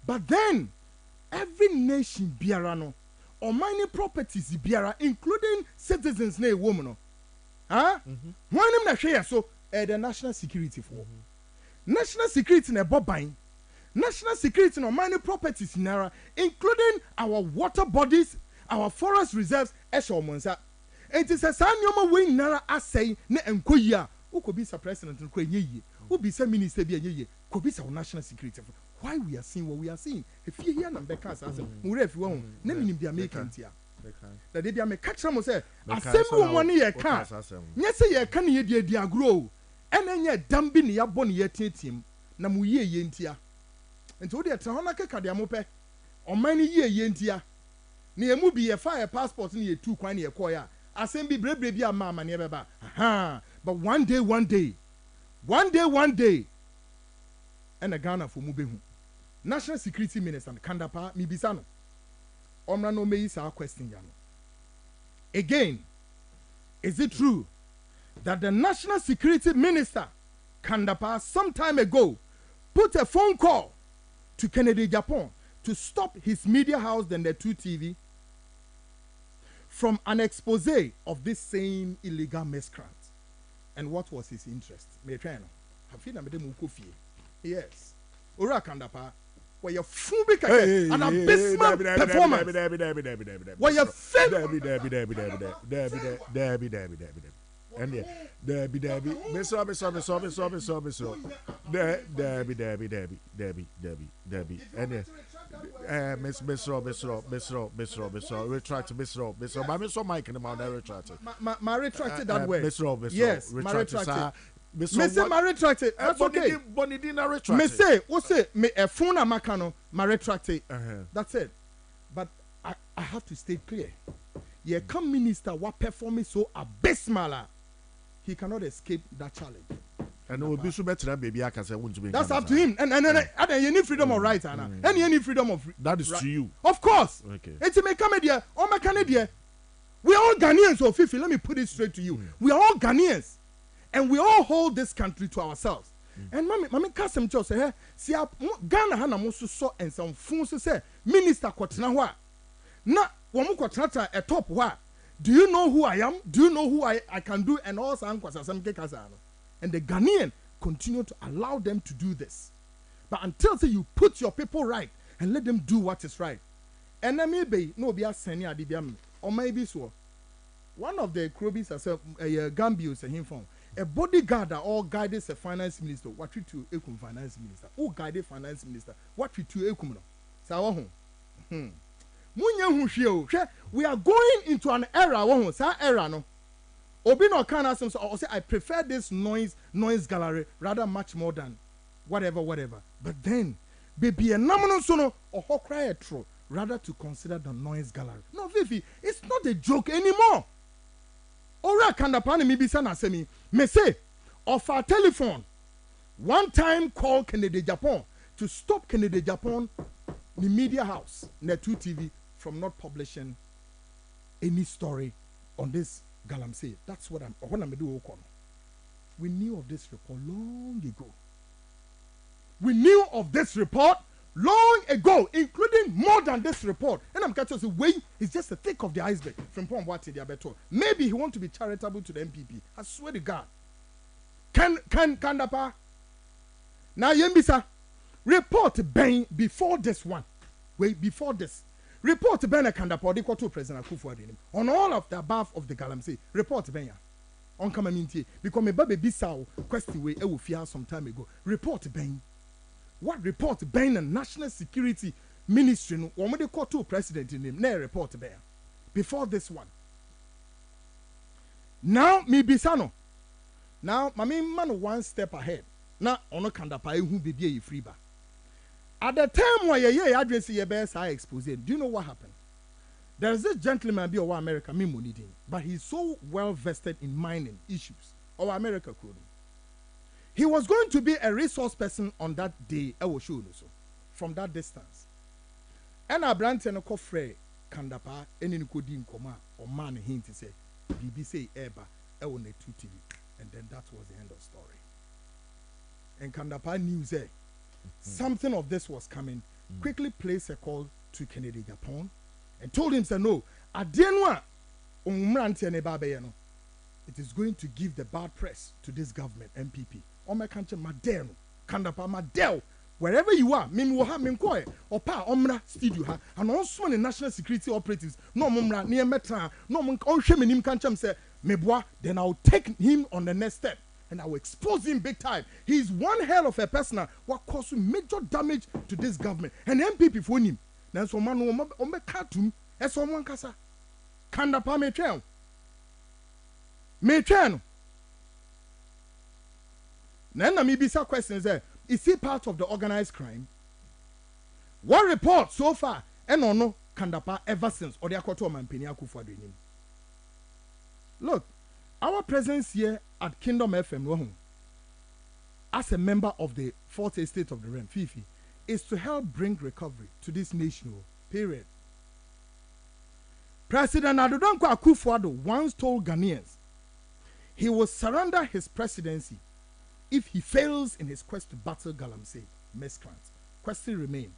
But then every nation biarano or mining properties biara, including citizens na woman. Huh? One name na share so the national security for national security na bobine national security no mining properties nara including our water bodies, our forest reserves ɛhyɛ ɔmo nsa eti sɛ saa nneɛma wei nyinara asɛe ne nkɔ yie a wokɔbisa president no kora ɛnyɛ yie wobisa minister bi ɛnyɛ yie kɔbisa wo national security why we are seeing what we are seeing efie here na mbɛka asase nwura afi wɔn na minim bia make ntia na de bia me ka kyerɛ mo sɛ asɛm bi wɔn ne yɛ ka nyɛ sɛ yɛ ka ne yɛ di agro ɛna nyɛ dam bi ne yɛabɔ ne yɛ tietiem na mo yie yɛ ntia nti wo de ɛtena hɔ na keka de amopɛ ɔman ne yie yɛ ntia ne yɛ mu bi yɛ fa yɛ passport ne yɛ tu kwan ne yɛ kɔɔ yɛ asɛm bi bereberɛ bi ama amaneɛ bɛba aha but one day ɛna Ghana fo mu bɛhu national security minister Kandapa mibisa no ɔmra no meyi saa question ya no again is it true that the national security minister Kandapa some time ago put a phone call to Kennedy Japan to stop his media house then the 2 TV from an expose of this same illegal miscreant? And what was his interest? Yes. Ora Kandapa, where your full an abysmal performance. Where your and Debbie, Miss Debbie, and Miss retract Miss my Miss Mike and my retracted. My retracted that way. Miss yes, my retracted. Mese ma retracted. That's okay. Bonnie didn't retract. Mese, what's it? Me a phone a makano ma retracted. That's it. But I have to stay clear. Ye come minister what performing so abysmal. He cannot escape that challenge. And it will be so better baby I can say won't be. That's up to him. And you need freedom of right, Anna. And you need freedom of that is to you. Of course. Okay. It's a Canadian or my Canadian. We are all Ghanaians, so Fifi, let me put it straight to you. We are all Ghanaians. And we all hold this country to ourselves. And mommy Kasem Cho say, see Ghana Hana Mosu so and some fools say, Minister Kotinawa. Na Wamu Kotrata a top wa. Do you know who I am? Do you know who I can do? And also and the Ghanaian continue to allow them to do this. But until you put your people right and let them do what is right. And then maybe no be a senior or maybe so. One of the Krobis as a Gambio say him from a bodyguard that all guided the finance minister. What we to ekum finance minister? Who guided finance minister? What we to ekum no? So we are going into an era. Era no. Obi no can ask or say I prefer this noise gallery rather much more than whatever. But then, baby, a nominal sono or cry a true rather to consider the noise gallery. No, Vivi, it's not a joke anymore. Ora Kandapani mi bisa na semi me say of our telephone one time call Kennedy Japan to stop Kennedy Japan the media house net 2 TV from not publishing any story on this Galamsey. That's what I'm do. We knew of this report long ago. We knew of this report long ago, including more than this report. And I'm going to say, wait, it's just the thick of the iceberg from Pomwati Diabeto. Maybe he want to be charitable to the MPP. I swear to God. Can Kandapa? Now, Yembisa, report Ben before this one. Wait, before this. Report Ben Kandapa, they call to President Akufo-Addo. On all of the above of the Galamsey, report Ben. On Kamaminti, because my baby Bissau question way I will fear some time ago. Report Ben. What report Ben and National Security Ministry no one they call to president in him na report Ben before this one. Now me Bisano. Now mami man one step ahead. Na ono Kandapa who be a free ba. At the time where ye address ye best I expose. Do you know what happened? There's this gentleman be over America me money din, but he's so well vested in mining issues. Our America could. He was going to be a resource person on that day. I will show you so from that distance. And I brand and a coffre Kandapa any Nikodin Koma or man him to say BBC Eba I will need 2 TV. And then that was the end of story. And Kandapa knew that something of this was coming. Quickly placed a call to Kennedy Japan and told him say no, Adienwa it is going to give the bad press to this government MPP. O my country Madel Kandapa Madel wherever you are, mimi wo ha menkoe opa omra studio ha and also the national security operatives no momra near metra no onhwe menim kan cham say meboa, then I'll take him on the next step and I will expose him big time. He's one hell of a person what cause major damage to this government and MPP for him. Then so man o me cartoon e so one kasa kanda pa me twen na me bisa questions there. Is he part of the organized crime? What report so far? No Kandapa ever since or the Akoto Mampini Akufo. Look, our presence here at Kingdom FM as a member of the Fourth Estate of the Realm, Fifi, is to help bring recovery to this nation. Period. President Adodanko Akufo-Addo once told Ghanaians he will surrender his presidency if he fails in his quest to battle Galamsey miscreants. Question remain.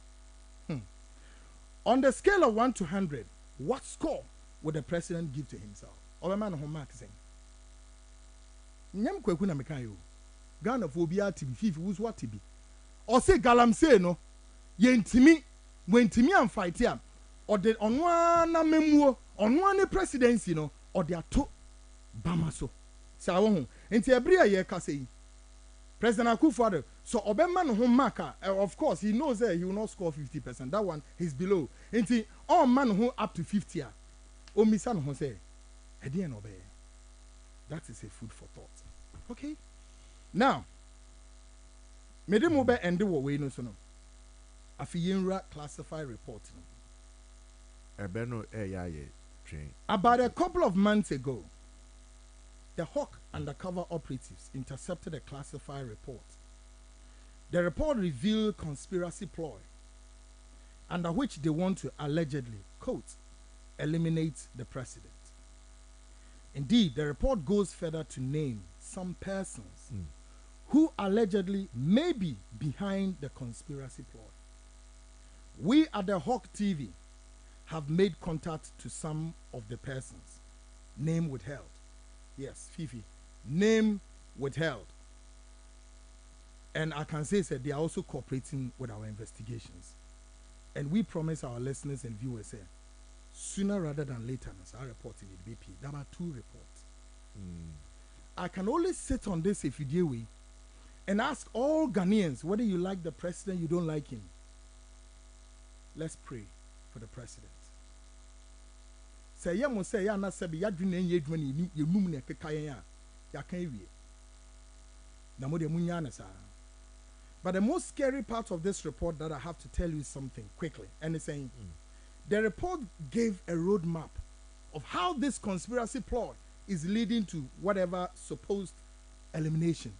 On the scale of 1 to 100, what score would the president give to himself? Obeman ho mark saying. Nyam kweku na meka yo. Ghana for obi atibi fifi wus what tibi. Or say Galamsey no yentimi wentimi am fight am or the onwa na memuo onwa ne presidency no or the ato bamaso. Sa wo ho. Enti ebri aye ka say President Akufo-Addo, so Obeman home marker, of course, he knows that he will not score 50%. That one is below. And all man who up to 50, oh, Miss San Jose, I didn't obey. That is a food for thought. Okay? Now, Madam Obe and the way no sono. Afiyinra classified report. About a couple of months ago, the Hawk undercover operatives intercepted a classified report. The report revealed conspiracy ploy under which they want to allegedly, quote, eliminate the president. Indeed, the report goes further to name some persons who allegedly may be behind the conspiracy ploy. We at the Hawk TV have made contact to some of the persons, name withheld. Yes, Fifi. Name withheld. And I can say that they are also cooperating with our investigations. And we promise our listeners and viewers here, sooner rather than later, as I report in the BP, there are 2 reports. I can only sit on this if you deal with and ask all Ghanaians whether you like the president, you don't like him. Let's pray for the president. Say ya mo say ya na sebi ya dwene ye dwene ni ye num ne kekayen ya ya kan ewie na mo de munya na sa. But the most scary part of this report that I have to tell you something quickly, and it's saying the report gave a roadmap of how this conspiracy plot is leading to whatever supposed elimination.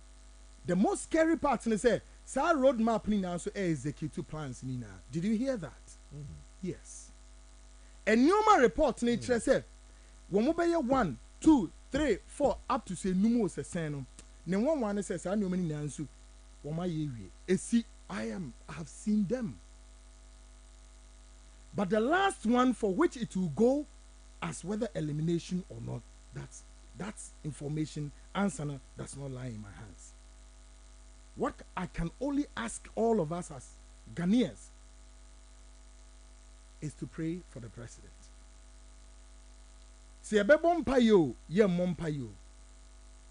The most scary part is say sa roadmap ni na so executive plans ni na. Did you hear that? Yes. A Newman report nature said, when we 1, 2, 3, 4 up to say numo se seno. Ne one says I know many nansu. I have seen them. But the last one for which it will go as whether elimination or not, that's information answer does not lie in my hands. What I can only ask all of us as Ghanaians is to pray for the president. See a bebon payo, ye mom payo.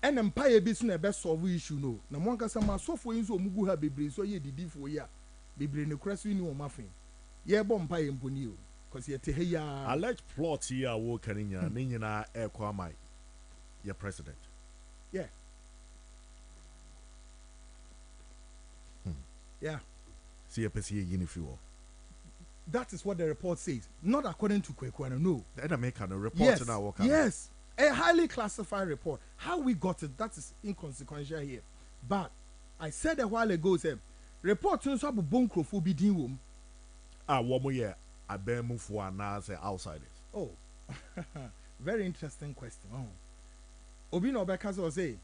And empire be soon a best solve issue no. Na monka sama so for inso mugu ha bebre so ye didi for ya. Bebre ne kresu ni o mafin. Ye bom paye mponi o. Cause ye tehe ya alleged plot here wo kaninya ne nyina e kwa mai. Ye president. Yeah. Yeah. See a pesi ye ni fiwo. That is what the report says. Not according to Kwekwana, no. The make a report now. Yes. A highly classified report. How we got it, that is inconsequential here. But I said a while ago, report to so bunkrophobia din womo ye abemu for na say outsiders. Oh. Very interesting question. Obi no Bekazo say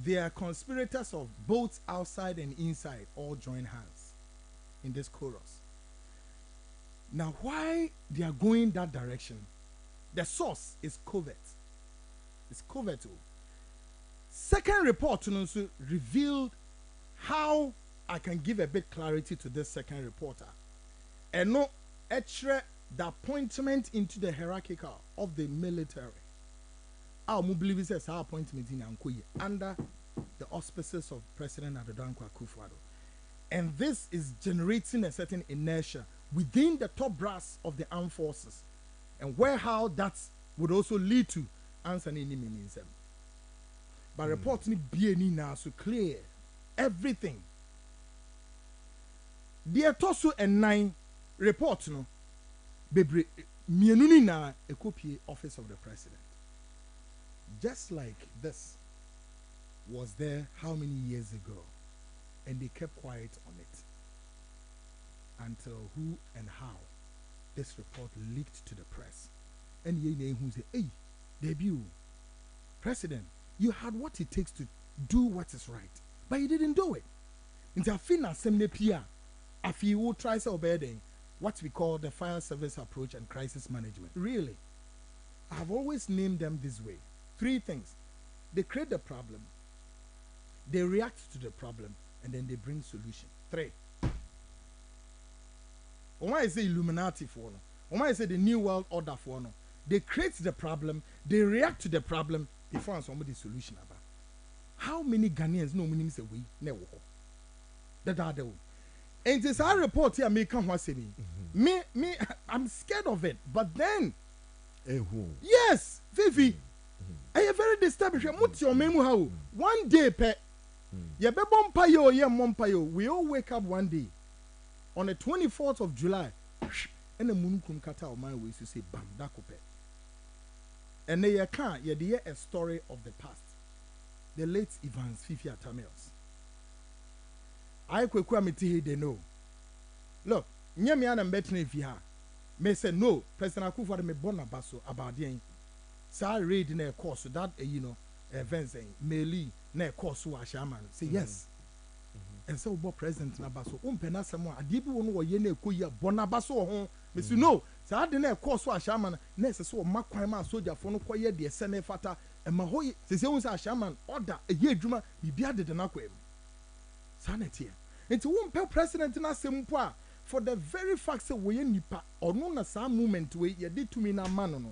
they are conspirators of both outside and inside all join hands in this chorus. Now, why they are going that direction? The source is covert. It's covert. Second report revealed how I can give a bit clarity to this second reporter. And no extra the appointment into the hierarchical of the military. Our believe says our appointment in Ankoye under the auspices of President Adedankwa Akufo-Addo. And this is generating a certain inertia within the top brass of the armed forces, and where how that would also lead to answering any meanings. But reporting BNE now so clear everything. The Tosu and 9 report no bebre mienuni na a copy office of the president. Just like this was there how many years ago, and they kept quiet on it until who and how this report leaked to the press. And ye name who say, hey, debut, President, you had what it takes to do what is right, but you didn't do it. Into a fina semne pia, a few tries obeying what we call the fire service approach and crisis management. Really, I have always named them this way. 3 things. They create the problem, they react to the problem, and then they bring solution. 3. Why is it Illuminati for no? Why is it the New World Order for no? They create the problem, they react to the problem before somebody solution about. How many Ghanaians know meaning say we never that are the one. And this our report here may come what say me. Me, I'm scared of it. But then yes, Fifi, I am very disturbed. What's your memo how? One day pe ye be bompayo ye mompayo. We all wake up one day on the 24th of July, and the moon kata o my way to say bam dakope. And they can ye dear a story of the past. The late Evans Fifi Atamels. I kwekwa meti they know. Look, nyame ana mbetene fi ha. Me say no, President Akufo-Addo me bona baso about the sa read na course that events meli na course wa shaman. Say yes. And so bo president na baso umpena samo ade bi wono wo ye na ekoyi bona baso ho. Me say no, sa ade na course wa shaman na se so makwan ma soldier fo no koye de se na fata e ma ho se se won sa shaman order eye adwuma bibia de na kwam. Sanity. It's one per president na sempo for the very fact say we nipa ono na sa movement we ye de tumi na ma no no.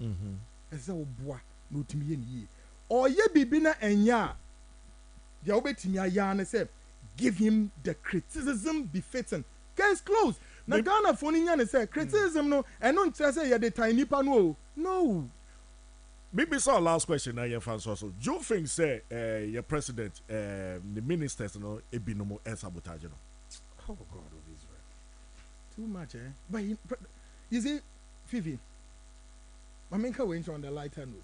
Ese oboa na otumi ye ni. Oye bibi na enya. Dia obetimi aya na say give him the criticism befitting. Case closed. Na Ghana for ni nya na say criticism no eno ntre say ye de tan nipa no. No. Maybe so last question now your fans also. Do you think say your president the ministers no ebinomo sabotage no? Oh God of Israel. Too much But you see Fifi, Mamenka went on the lighter note.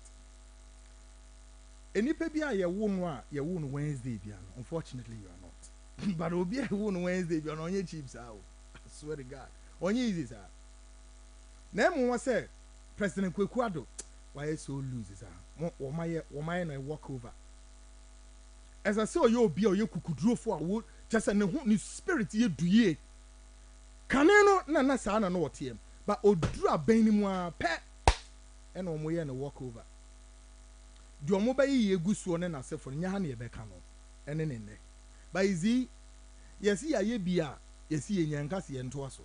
Any baby you won Wednesday unfortunately you are not. But obi a won Wednesday you are on your chips out. I swear to God. On your easy sir. Name was say President Akufo-Addo why so loses or my walk over. As I saw you be or you could draw for a wood, just an whole spirit ye do ye. Caneno na sana no team, but o drew a benimwa pet and on way and walk over. Do mobile ye goose one and I say for Nyahani Becano and then in there. By Z, yes, ye be a yes, ye yankasi and toaso.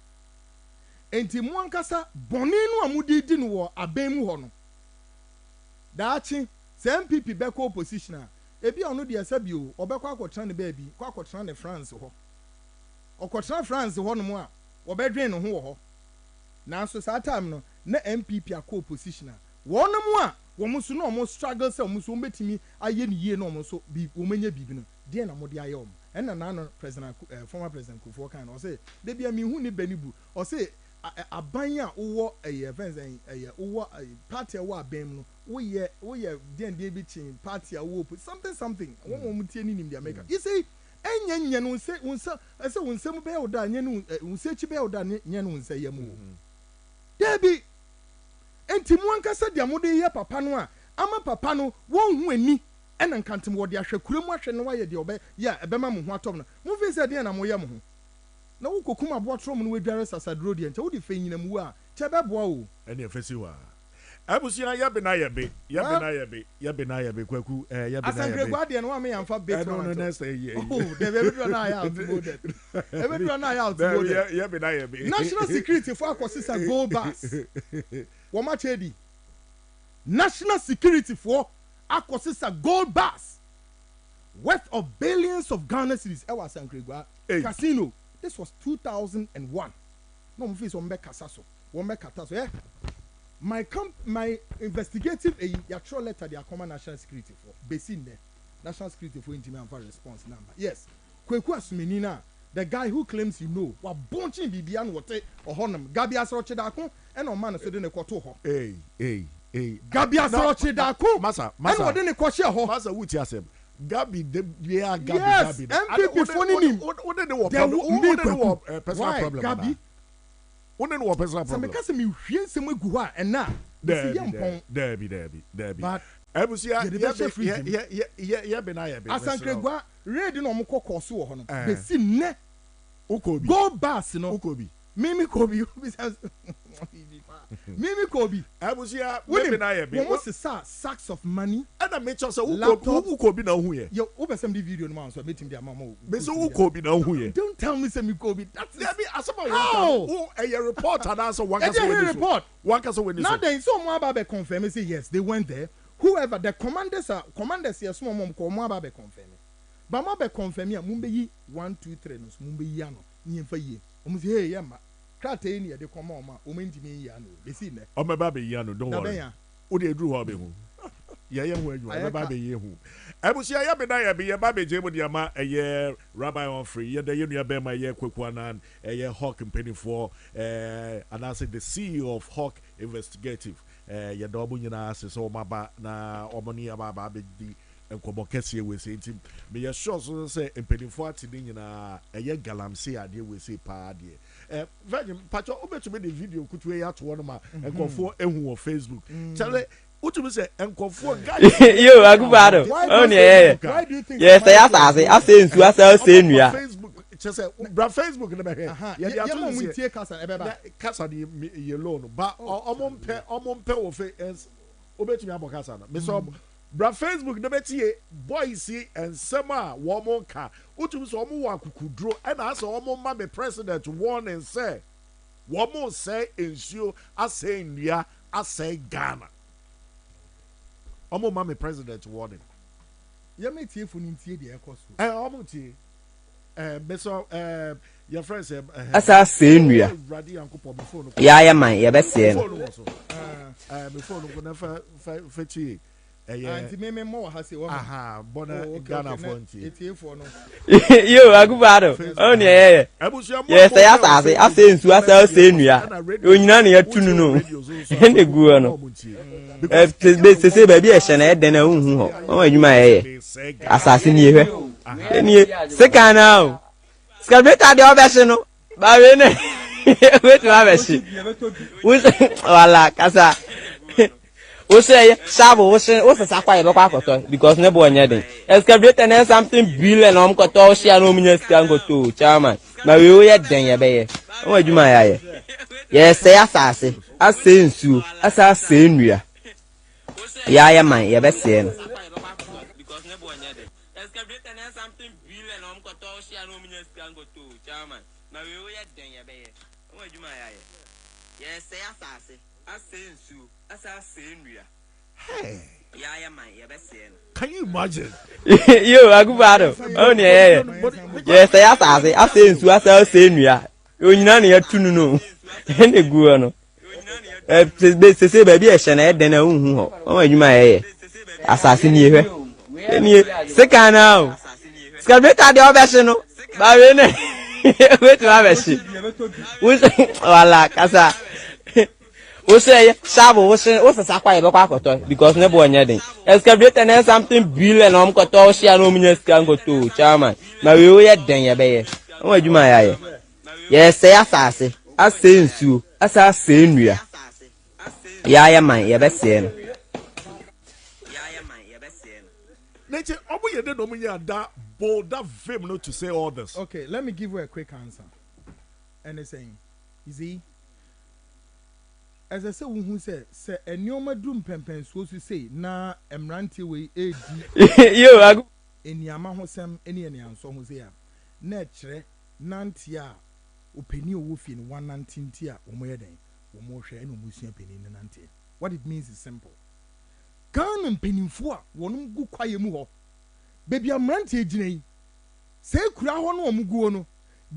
And Timuankasa Bonino Amudi didn't war a bemu hono. Dachi, some people back opposition. Ebi ono dia sabio, obekwa akotran ne baby, kwa akotran ne France ho. Okotran France ho no mo a, obedwen no ho ho. Na so sa time no, na MPP akọ opposition a. Wo no mo a, wo mo so no mo struggle say mo so betimi aye ne yie no mo so bi wo menya bibi no. De na mo de aye om. And na no president former president Akufo kan o say, de bia mi hu ne banibu. O say abanya wo events wo party wo abem no wo ye den bi chin party wo something wo mo tie ni nim dia make you see enye no say unse mu be oda nye no unse chi be oda nye no unse ye mu debi enti mu ankasa dia mo de ye papa no a ama papa no wo hu ani ena nkantem wo de ahwe kure mu ahwe no wa ye de obe ya ebema mo ho atom no mo fi say de na mo ye mo ho na wo kokuma bo atrom no wedware sasadro de nti wo de fe nyina mu a chebe boa o ene efesi wa Abusia yabena yabe kwaku yabena Asankre guardian no me amfa bet no next year. Oh, the baby do na ya outboarded. Every do na ya outboarded. Yabena yabe. National security for akosisa gold bars. Wo ma chedi. National security for akosisa gold bars. Worth of billions of Ghana cedis. E was Asankre Gua casino. This was 2001. No mo face on be kasaso. Wo me kataso. My investigative yatro letter the Akoma National Security for Basin there. National Security for intimate and response number. Yes. Kweku Asumenina, the guy who claims wa bunching Bibian wote or honum. Gabi Asroche Dako and on man so den ekoto ho. Hey. Gabi Asroche Dako. Masa. And what den ekoche ho. Masa wuti asem. Gabi Gabi. Yes, MPP phone him. What did the personal problem? Gabi. What did the personal problem? Because me hwie nsem egu ho and na. Debi. But Ebusia yabena yabe. Asankre Gua read no mo kokoso wo ho no. Besi ne. Ukobi. Go bass no. Ukobi. Mimi Kobi. Ebusia yabena yabe. What was sacks of money? And I make sure so Ukobi na hu ye. Yo, over some video no man so meet him there mama. Me so Ukobi na hu ye. Don't tell me say me Kobi. That's me asama who a report and answer one report. One can win this. Now then so mo aba be confirm say yes they went there. Whoever the commanders yes mo ko mo aba be confirm. Ba mo be confirm ya mo be yi 1 2 3 no mo be yi ano. Nyi fa yi. O mo say hey ya ma. Krata ni e de koma o ma o ma ntimi yi ano. Be see ne. O me ba be yi ano don't worry. O de dru ho be hu. Ye hu adwu e ba be yi hu. Ebusia ya be na ya be ye ba be je mo de ama eye Rabbi on free. Ye de ye nua be ma ye kwaku anan eye Hawk company for and I said the CEO of Hawk Investigative. Ye do obu nyina ase so maba na omoni aba be di enkomo kese we say ntim me ye sure so say empenifo atini nyina eye galamse ade we say pa ade virgin pacho obetumi the video kutu e ato no ma enkofo ehu on Facebook chale utumi say enkofo guy yo agubado on ye yes I say nsu asa say nua Facebook chese bra Facebook na be he ye dia to mo tie kasa ebeba kasa di yellow no ba omompe wo fe obetumi abo kasa na me so bra Facebook na betie boys and sema wo mo ka utumi so mo wa kukudro and asa wo ma me president warn and say wo mo say ensuo asay nua asay Ghana omo ma me president warning ye me tie fu ni tie de ekoso omo tie beso your friends asa say nua ya man ye be say no me phone ko na fa tie anti me mo ha se wo bona Ghana fonti etiefor no yo agubado on ye yes I say nsu asa say nua onyina na yatunu no ene guo no se ba bi e hye na eden na hu ho o adwuma ye asase ni ehwe eni seka na o skabeta de obese no ba we ne wetu abese wala kasa o say sabo o say sakwa ye bekwa akoto because ne bo nya den excavator na something billion na omkoto o share no munya sika ngoto chairman na we o ye den ye be ye o adwuma ya ye yes say asase ase nsu ase nua ya man ye be say no because ne bo nya den excavator na something billion na omkoto o share no munya sika ngoto chairman na we o ye den ye be ye o adwuma ya ye yes say asase ase nsu ase nua ya man ye be say no can you imagine yo agubado on ye yes ase nsu ase nua onyina na yatunu no ene guo no se ba bi e hye na eden na hu ho o adwuma ye asase ni ehwe eni seka na o skabeta de obese no ba we ne wetu abese wala kasa o say sabo o sakwa ye bekwa akoto because ne bo nya den excavator na something billion na omkoto o share no munya sika ngoto chairman na we o ye den ye be ye o adwuma ya ye yes say asase ase nsuo ase nua ya man ye be say no nature obo ye de no munya da bold that fame not to say all this. Okay, let me give you a quick answer. And it's saying, you see, as I say who say enioma dum pempen so say na emrante we edi yo agu eniama ho sem eni enianso ho say na kire nante a openi owo fi no 119 a omo yeden omo hwe na omo sua peni ne nante. What it means is simple. Ghana mpenimfo a wonum gu kwaye mu ho baby amrante agina yi se kura ho no omo guo no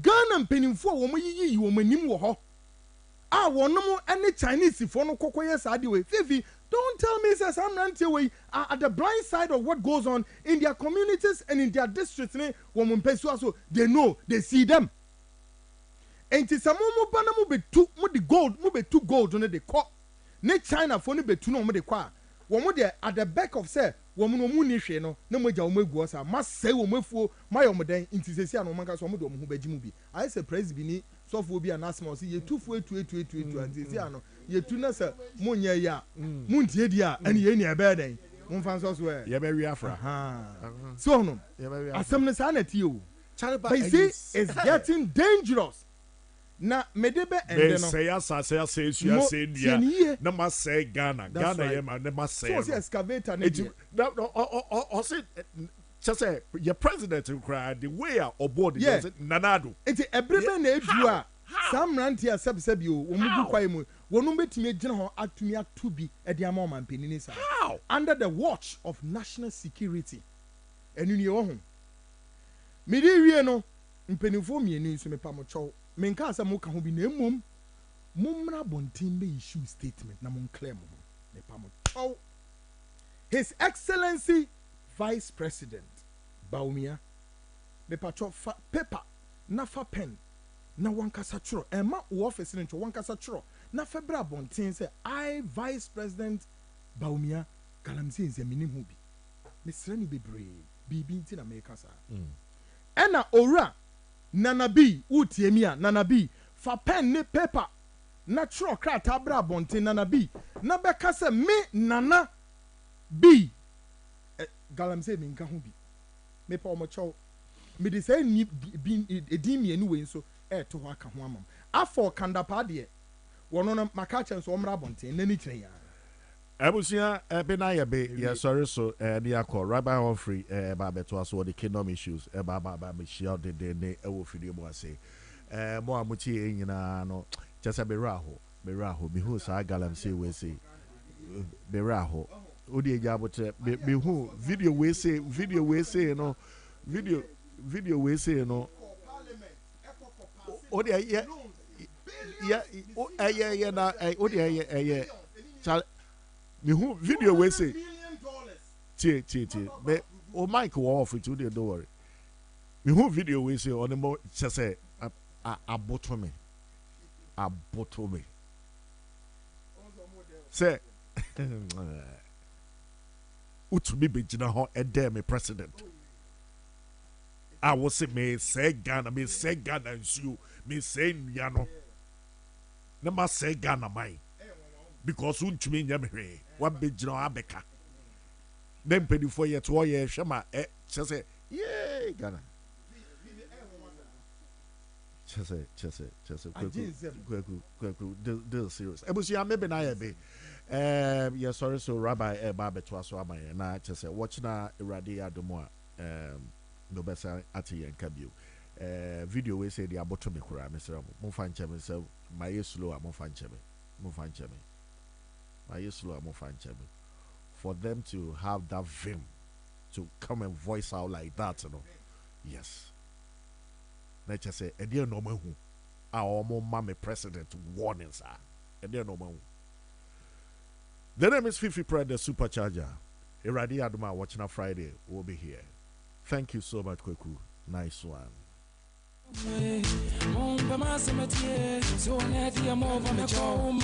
Ghana mpenimfo a womo yiyi womo nim wo ho ah wonom any Chinese for no kokoye sade way fifi don't tell me say some rant away at the blind side of what goes on in their communities and in their districts ne women pesu so they know they see them enti samo mo bana mo betu mo the gold mo betu gold no de ko ne China for no betu no mo de kwa wo de at the back of say women no mu ni hwe no na mo gya wo magu osa ma sei wo mafuo ma yo mo dan enti sesi ano manka so mo de wo ho baji mu bi I say praise bi ni sofo bi anasmo si yetufu etu anti si ano yetu na sa munya ya muntie dia ene ye ni ebe den mun fan so e ye be wi afra so no asem ne sa na tie o but see it's getting dangerous na medebe ende no say asase ase sua se ndia na ma say Ghana ye ma na ma say so excavator na o say just say your president cried the way aboard the nanado enti ebrebe na edu a sam ranti a sebsebi o omugu kwae mu wonu betimi agina ho atumi atubi e de ama man penini sa under the watch of national security enu ni wo ho me di wie no mpenifo mienu so me pa mo chow me nka asa mo ka ho bi na emom mumra bontin be issue statement na mon claim mo me pa mo chow His Excellency Vice President Baumia me patro paper na fa pen na wankasa churo ema office ni wankasa churo na febra bontin say I Vice President Baumia galamsi nze minim hu bi mesra ni bebre bibi nti na make sa ena owura nana bi utiemi a nana bi fa pen ne paper na churo krata bra bontin nana bi na beka say me nana bi galamsi mi nka hu bi me pa omo chow me de say ni bi edimi enu we so to ho aka ho amam afọ kandapa de wono no makache so omra bonten nani kire ya abusia be na ye be ye sorry so ni akọ Rabbi Humphrey ba beto aso the kingdom issues ba me share de ne e wo fidie mo ase mo amuchi enyina no chese be raho me hu sa galam say we say be raho odi eja botre me hu video we say no video we say no o de yeah na o de me who video we say tie me o mic wo off it o don't worry me who video we say on the mo say aboto me say utumi begina ho me president I was say me say Ghana nsu me say nyano na ma say Ghana mai because untumi nya me hwe wa begina abeka dem pedi for yet wo ye hwema say yeah Ghana chese kweku deal serious ebusia maybe na ye be yeah sorry so Rabbi ba beto aso amaye na chese watch na Irade Adomo no besa ati yenka bio video we say the aboto me kura me sere mo fa nche me say my slow mo fa nche me my slow mo fa nche me for them to have that vim to come and voice out like that, you know. Yes. Let's just say, "Edia no mahu." Our mama president warnings are. Edia no mahu. The name is Fifi Pride, the supercharger. Iradi Aduma watching on Friday. We'll be here. Thank you so much, Kweku. Nice one.